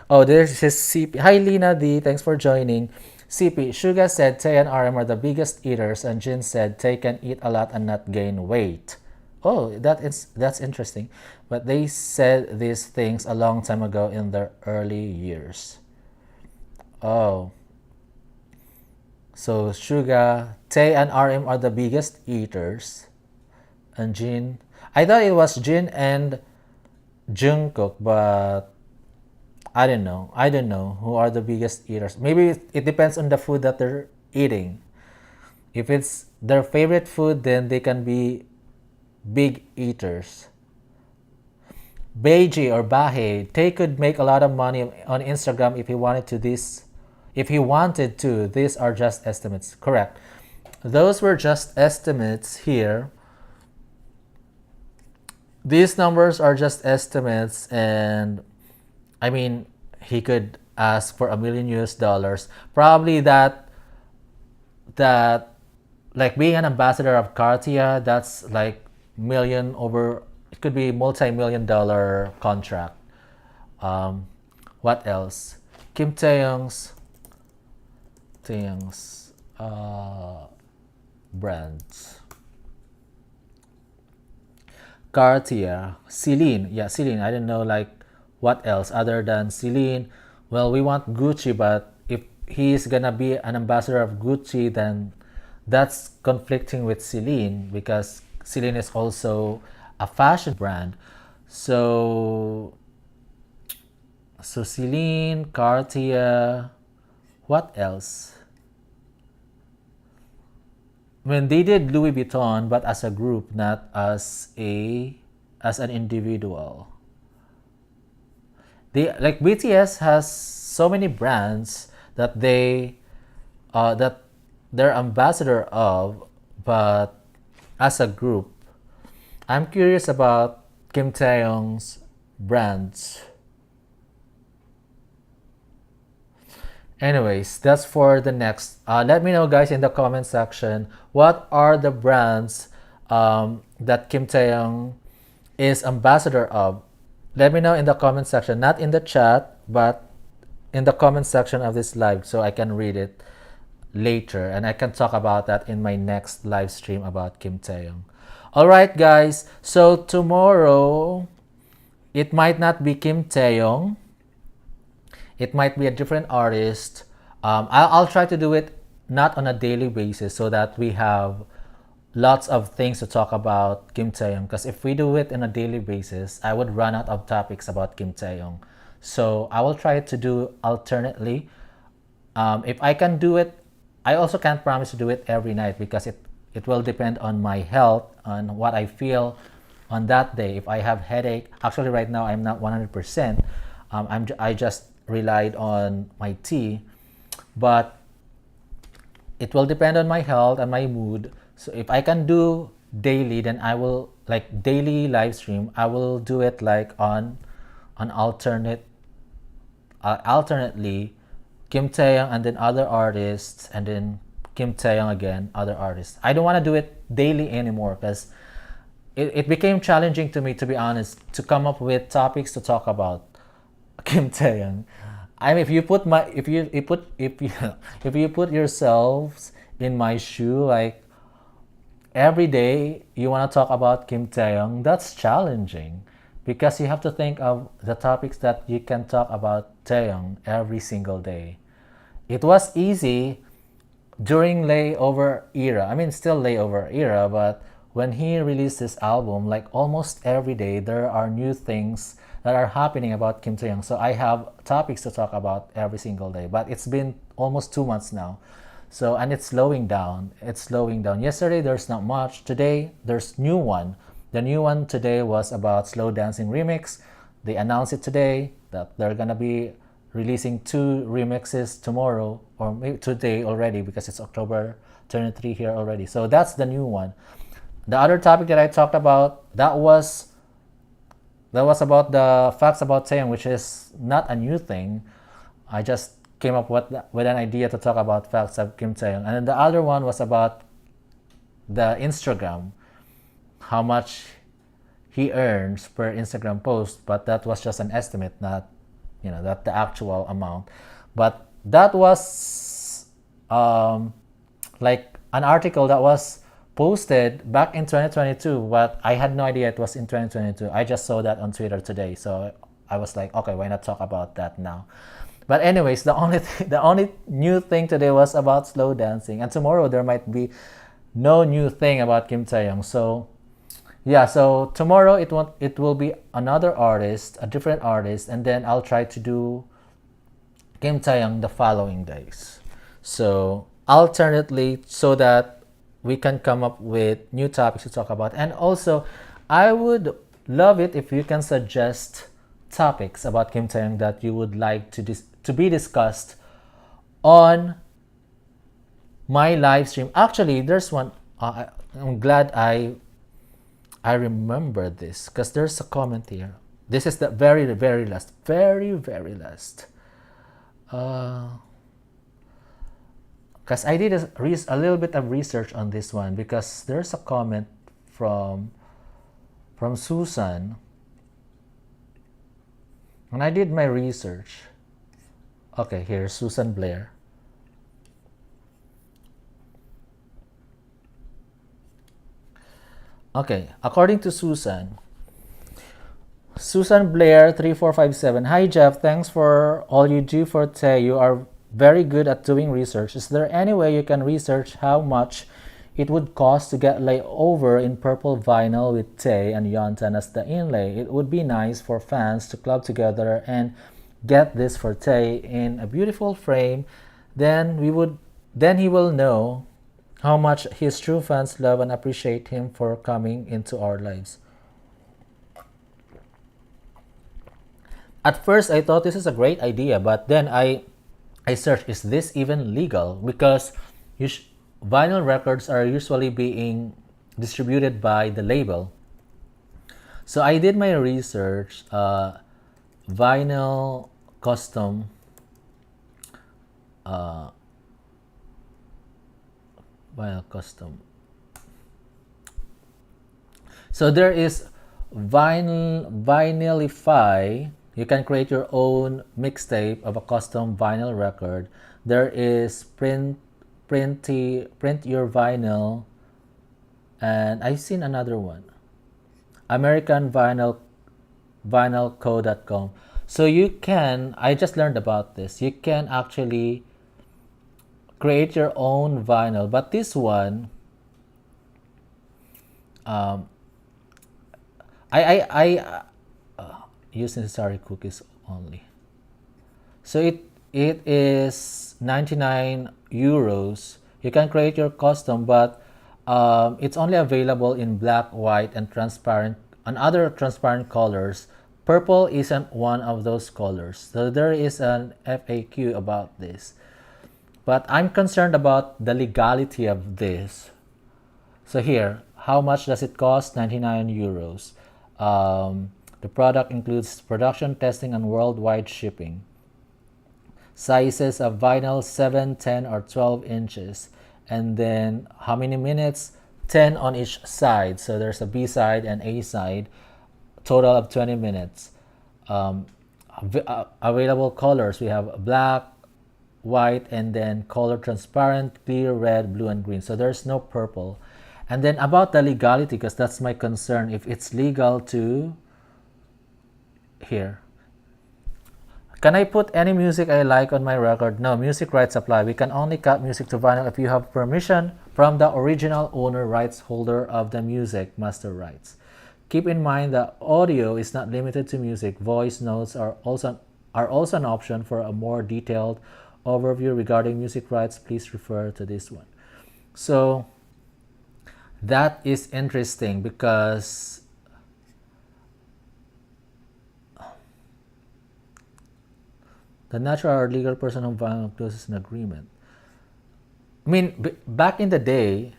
Oh, there's his CP. Hi Lina D, thanks for joining. CP, Suga said Tay and RM are the biggest eaters, and Jin said Tay can eat a lot and not gain weight. Oh, that's interesting. But they said these things a long time ago in their early years. Oh. So Suga, Tay and RM are the biggest eaters. And Jin, I thought it was Jin and Jungkook, but I don't know. I don't know who are the biggest eaters. Maybe it depends on the food that they're eating. If it's their favorite food, then they can be big eaters. Beiji or Bahe, Tay could make a lot of money on Instagram if he wanted to. These are just estimates. Correct. Those were just estimates here. These numbers are just estimates, and I mean, he could ask for $1 million US. Probably that like being an ambassador of Cartier, that's like million over. It could be multi-million dollar contract. What else? Kim Taehyung's brands. Cartier, Celine. Yeah, Celine. I don't know like what else other than Celine. Well, we want Gucci, but if he's gonna be an ambassador of Gucci, then that's conflicting with Celine because Celine is also a fashion brand. So Celine, Cartier, what else? When they did Louis Vuitton, but as a group, not as an individual. They like BTS has so many brands that that they're ambassador of, but as a group, I'm curious about Kim Taehyung's brands. Anyways, that's for the next. Let me know, guys, in the comment section what are the brands that Kim Taehyung is ambassador of. Let me know in the comment section, not in the chat, but in the comment section of this live, so I can read it later and I can talk about that in my next live stream about Kim Taehyung. All right, guys. So tomorrow, it might not be Kim Taehyung. It might be a different artist. I'll try to do it not on a daily basis so that we have lots of things to talk about Kim Taehyung. Because if we do it on a daily basis, I would run out of topics about Kim Taehyung. So I will try to do alternately. If I can do it, I also can't promise to do it every night because it will depend on my health, on what I feel on that day. If I have headache, actually right now I'm not 100%. I just relied on my tea, but it will depend on my health and my mood. So if I can do daily, then I will like daily live stream. I will do it like on alternately Kim Taehyung and then other artists, and then Kim Taehyung again, other artists. I don't want to do it daily anymore because it became challenging to me, to be honest, to come up with topics to talk about Kim Taehyung. I mean, if you put yourselves in my shoe, like every day you want to talk about Kim Taehyung, that's challenging because you have to think of the topics that you can talk about Taehyung every single day. It was easy during Layover era. I mean, still Layover era, but when he released this album, like almost every day there are new things that are happening about Kim Taehyung. So I have topics to talk about every single day. But it's been almost 2 months now. So, and it's slowing down. It's slowing down. Yesterday there's not much. Today there's new one. The new one today was about Slow Dancing Remix. They announced it today that they're gonna be releasing 2 remixes tomorrow, or maybe today already, because it's October 23 here already. So that's the new one. The other topic that I talked about, that was about the facts about Taehyung, which is not a new thing. I just came up with an idea to talk about facts of Kim Taehyung. And then the other one was about the Instagram, how much he earns per Instagram post, but that was just an estimate, not that the actual amount. But that was like an article that was posted back in 2022, but I had no idea it was in 2022. I just saw that on Twitter today, so I was like, okay, why not talk about that now? But anyways, the only new thing today was about slow dancing, and tomorrow there might be no new thing about Kim Taehyung. So yeah, so tomorrow it will be another artist, a different artist, and then I'll try to do Kim Taehyung the following days. So alternately, so that we can come up with new topics to talk about. And also, I would love it if you can suggest topics about Kim Taehyung that you would like to be discussed on my live stream. Actually, there's one. I'm glad I remember this, because there's a comment here. This is the very last, very last. Because I did a little bit of research on this one, because there's a comment from Susan, and I did my research. Okay, here's Susan Blair. Okay, according to Susan Blair 3457. Hi Jeff, thanks for all you do for Tae. You are very good at doing research. Is there any way you can research how much it would cost to get Layover in purple vinyl with Tae and Yeontan as the inlay? It would be nice for fans to club together and get this for Tae in a beautiful frame. Then he will know how much his true fans love and appreciate him for coming into our lives. At first, I thought this is a great idea, but then I searched, is this even legal? Because vinyl records are usually being distributed by the label. So I did my research. Vinyl custom. Vinyl custom. So there is Vinylify. You can create your own mixtape of a custom vinyl record. There is Print Your Vinyl, and I've seen another one, American Vinylco.com. So you can, I just learned about this, you can actually create your own vinyl, but this one, I use necessary cookies only. So it is 99 euros. You can create your custom, but it's only available in black, white, and transparent, and other transparent colors. Purple isn't one of those colors. So there is an FAQ about this. But I'm concerned about the legality of this. So here, how much does it cost? 99 euros. The product includes production, testing, and worldwide shipping. Sizes of vinyl 7, 10, or 12 inches. And then how many minutes? 10 on each side. So there's a B side and A side. Total of 20 minutes. Available colors. We have black, white, and then color transparent, clear, red, blue, and green. So there's no purple. And then about the legality, because that's my concern. If it's legal to... Here. Can I put any music I like on my record? No, music rights apply. We can only cut music to vinyl if you have permission from the original owner, rights holder of the music, master rights. Keep in mind that audio is not limited to music. Voice notes are also an option. For a more detailed overview regarding music rights, please refer to this one. So that is interesting because the natural or legal person who violates an agreement. I mean, back in the day,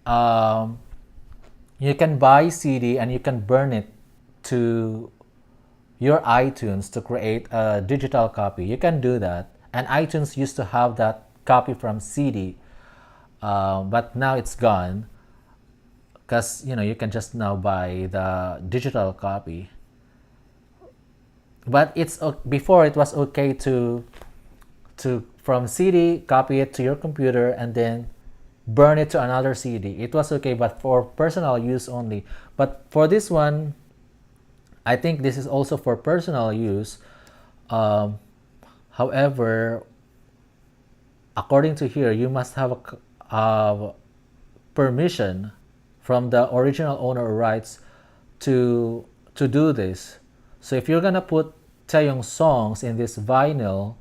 um, you can buy CD and you can burn it to your iTunes to create a digital copy. You can do that, and iTunes used to have that copy from CD, but now it's gone because you can just now buy the digital copy. But before it was okay to from CD copy it to your computer and then burn it to another CD. It was okay, but for personal use only. But for this one, I think this is also for personal use. However, according to here, you must have permission from the original owner of rights to do this. So if you're gonna put Taehyung songs in this vinyl,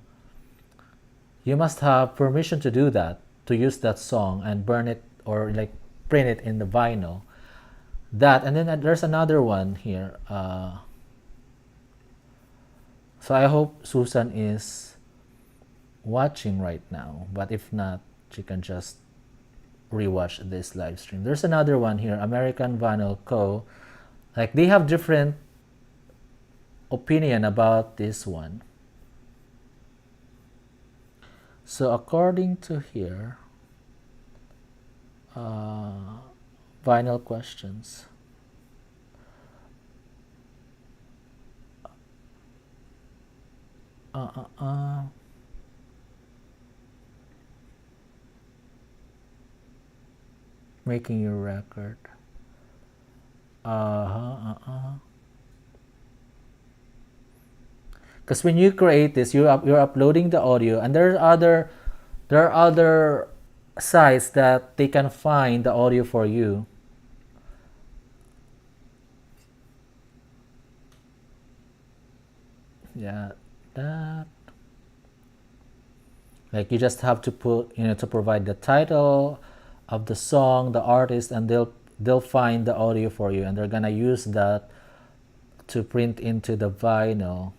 you must have permission to do that, to use that song and burn it or like print it in the vinyl. That, and then there's another one here. So I hope Susan is watching right now, but if not, she can just rewatch this live stream. There's another one here, American Vinyl Co. Like they have different opinion about this one. So according to here, vinyl questions. Making your record. Because when you create this, you're uploading the audio, and there are other sites that they can find the audio for you. Yeah, that. Like you just have to put, to provide the title of the song, the artist, and they'll find the audio for you, and they're gonna use that to print into the vinyl.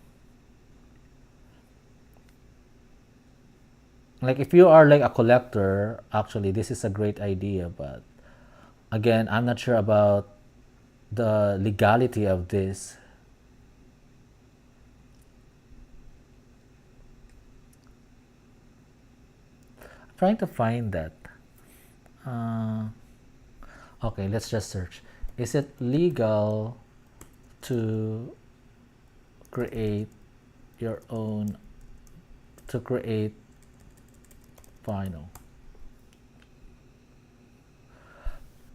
Like if you are like a collector, actually this is a great idea, but again, I'm not sure about the legality of this. I'm trying to find that. Okay, let's just search. Is it legal to create your own, to create vinyl?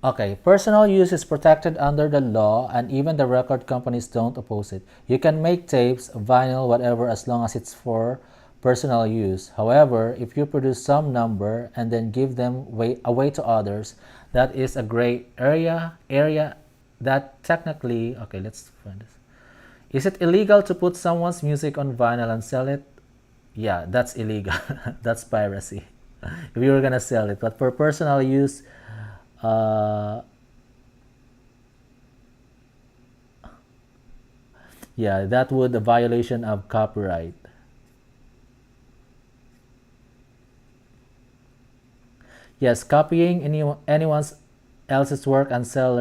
Okay, personal use is protected under the law, and even the record companies don't oppose it. You can make tapes, vinyl, whatever, as long as it's for personal use. However, if you produce some number and then give them away to others, that is a gray area that technically, okay, let's find this. Is it illegal to put someone's music on vinyl and sell it? Yeah, that's illegal. That's piracy. If you were gonna sell it, but for personal use, yeah, that would a violation of copyright. Yes, copying anyone's else's work and sell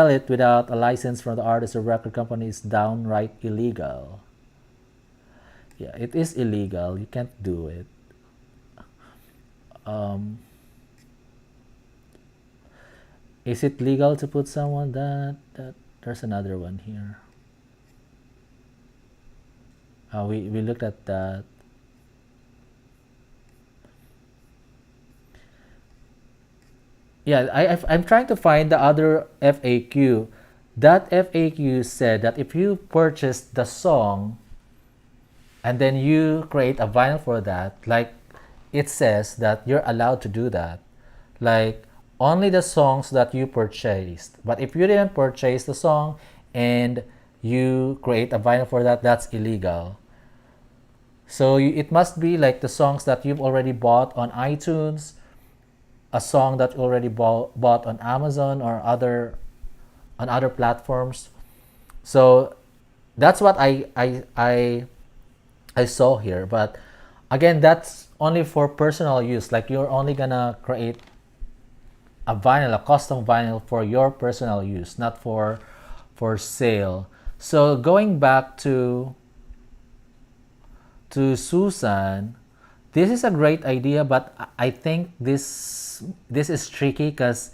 it without a license from the artist or record company is downright illegal. Yeah, it is illegal. You can't do it. Is it legal to put someone that there's another one here. We looked at that. Yeah, I'm trying to find the other FAQ. That FAQ said that if you purchase the song and then you create a vinyl for that, like it says that you're allowed to do that. Like only the songs that you purchased. But if you didn't purchase the song and you create a vinyl for that, that's illegal. So it must be like the songs that you've already bought on iTunes, a song that you already bought on Amazon or other platforms. So that's what I saw here. But again, that's only for personal use. Like you're only gonna create a vinyl, a custom vinyl for your personal use, not for sale. So going back to Susan, this is a great idea, but I think this is tricky because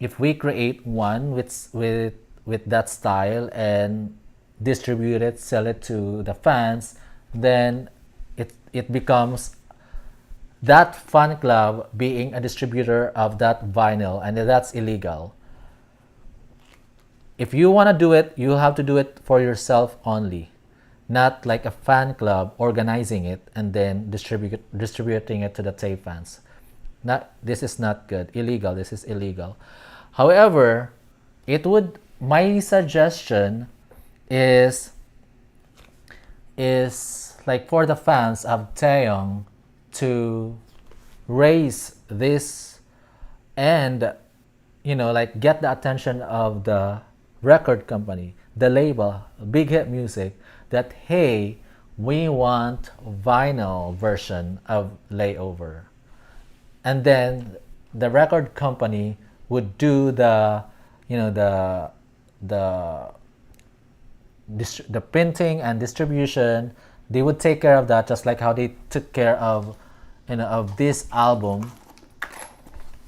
if we create one with that style and distribute it, sell it to the fans, then it becomes that fan club being a distributor of that vinyl, and that's illegal. If you want to do it, you have to do it for yourself only, not like a fan club organizing it and then distributing it to the Tay fans. Not This is not good. Illegal. This is illegal. However, it would my suggestion is like for the fans of Taehyung to raise this and like get the attention of the record company, the label, Big Hit Music, that hey, we want vinyl version of Layover. And then the record company would do the the the printing and distribution. They would take care of that, just like how they took care of of this album,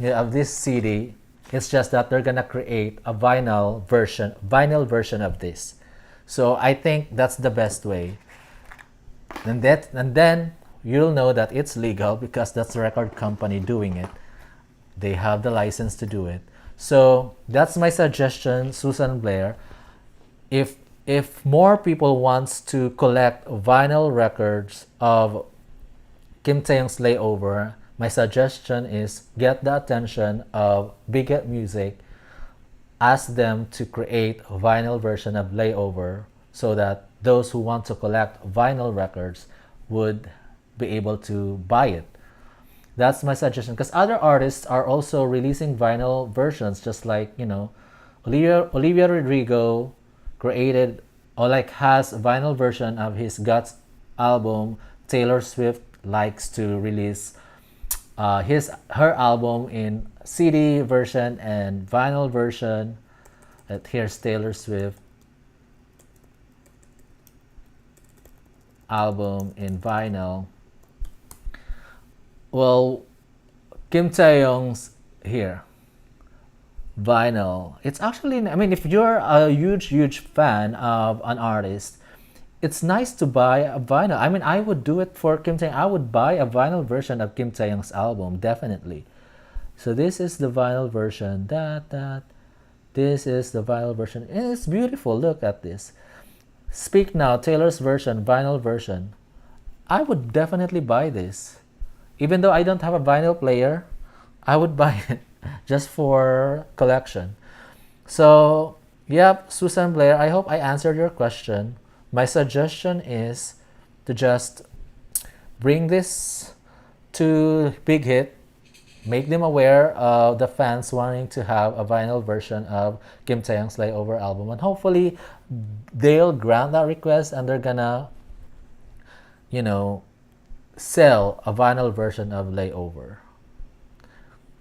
of this CD. It's just that they're gonna create a vinyl version of this. So I think that's the best way. And then you'll know that it's legal because that's the record company doing it. They have the license to do it. So that's my suggestion, Susan Blair. If more people wants to collect vinyl records of Kim Taehyung's Layover, my suggestion is get the attention of Big Hit Music, ask them to create a vinyl version of Layover so that those who want to collect vinyl records would be able to buy it. That's my suggestion, because other artists are also releasing vinyl versions, just like Olivia Rodrigo created or like has a vinyl version of his Guts album. Taylor Swift likes to release her album in CD version and vinyl version. Here's Taylor Swift album in vinyl. Well, Kim Taehyung's here, vinyl. It's actually, I mean, if you're a huge fan of an artist, it's nice to buy a vinyl. I mean, I would do it for Kim Taehyung. I would buy a vinyl version of Kim Taehyung's album, definitely. So this is the vinyl version. This is the vinyl version. And it's beautiful. Look at this. Speak Now, Taylor's version, vinyl version. I would definitely buy this. Even though I don't have a vinyl player, I would buy it just for collection. So, yep, Susan Blair, I hope I answered your question. My suggestion is to just bring this to Big Hit, make them aware of the fans wanting to have a vinyl version of Kim Taehyung's Layover album, and hopefully they'll grant that request and they're gonna, sell a vinyl version of Layover.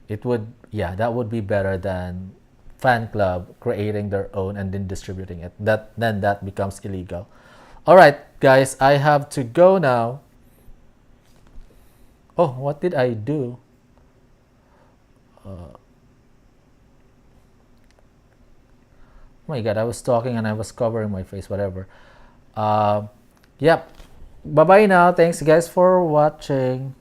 That would be better than fan club creating their own and then distributing it. Then that becomes illegal. All right, guys, I have to go now. Oh, what did I do? Oh my god, I was talking and I was covering my face, whatever. Yep. Bye bye now. Thanks, guys, for watching.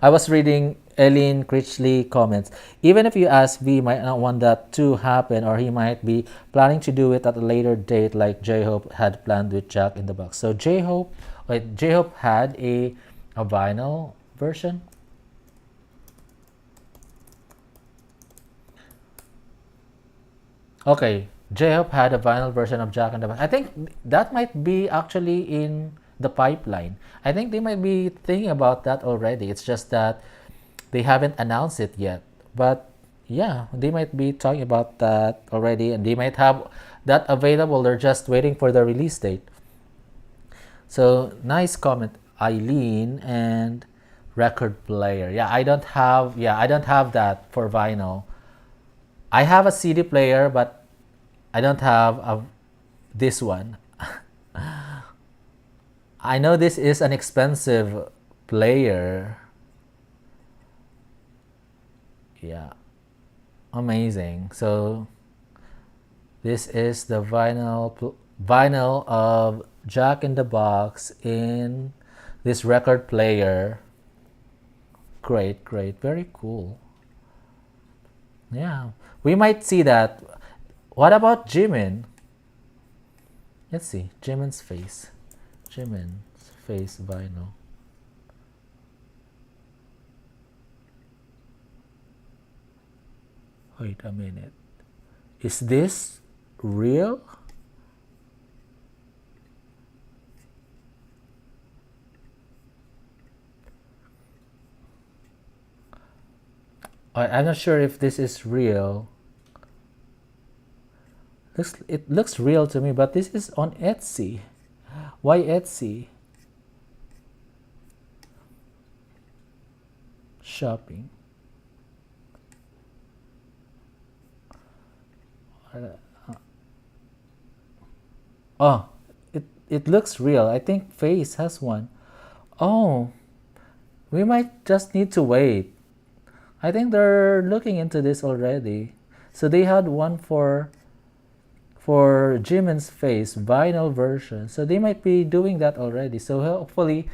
I was reading Eileen Critchley comments, even if you ask V might not want that to happen, or he might be planning to do it at a later date like J-Hope had planned with Jack in the Box. So J-Hope had a vinyl version? Okay, J-Hope had a vinyl version of Jack in the Box. I think that might be actually in the pipeline. I think they might be thinking about that already. It's just that they haven't announced it yet. But yeah, they might be talking about that already, and they might have that available. They're just waiting for the release date. So nice comment, Eileen. And record player. I don't have that for vinyl. I have a CD player, but I don't have this one. I know this is an expensive player. Yeah, amazing. So this is the vinyl of Jack in the Box in this record player. Great, very cool. Yeah, we might see that. What about Jimin? Let's see, Jimin's face vinyl. Wait a minute. Is this real? I'm not sure if this is real. It looks real to me, but this is on Etsy. Why Etsy? Shopping. Oh, it looks real. I think Face has one. Oh, we might just need to wait. I think they're looking into this already. So they had one for Jimin's Face vinyl version. So they might be doing that already. So hopefully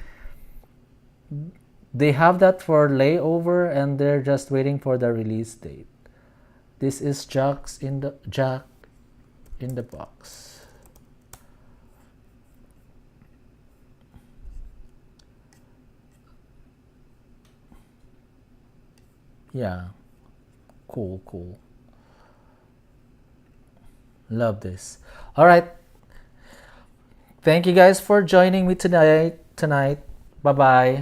they have that for Layover, and they're just waiting for the release date. This is Jack in the Box. Yeah, cool. Love this. All right, thank you guys for joining me tonight. Bye bye.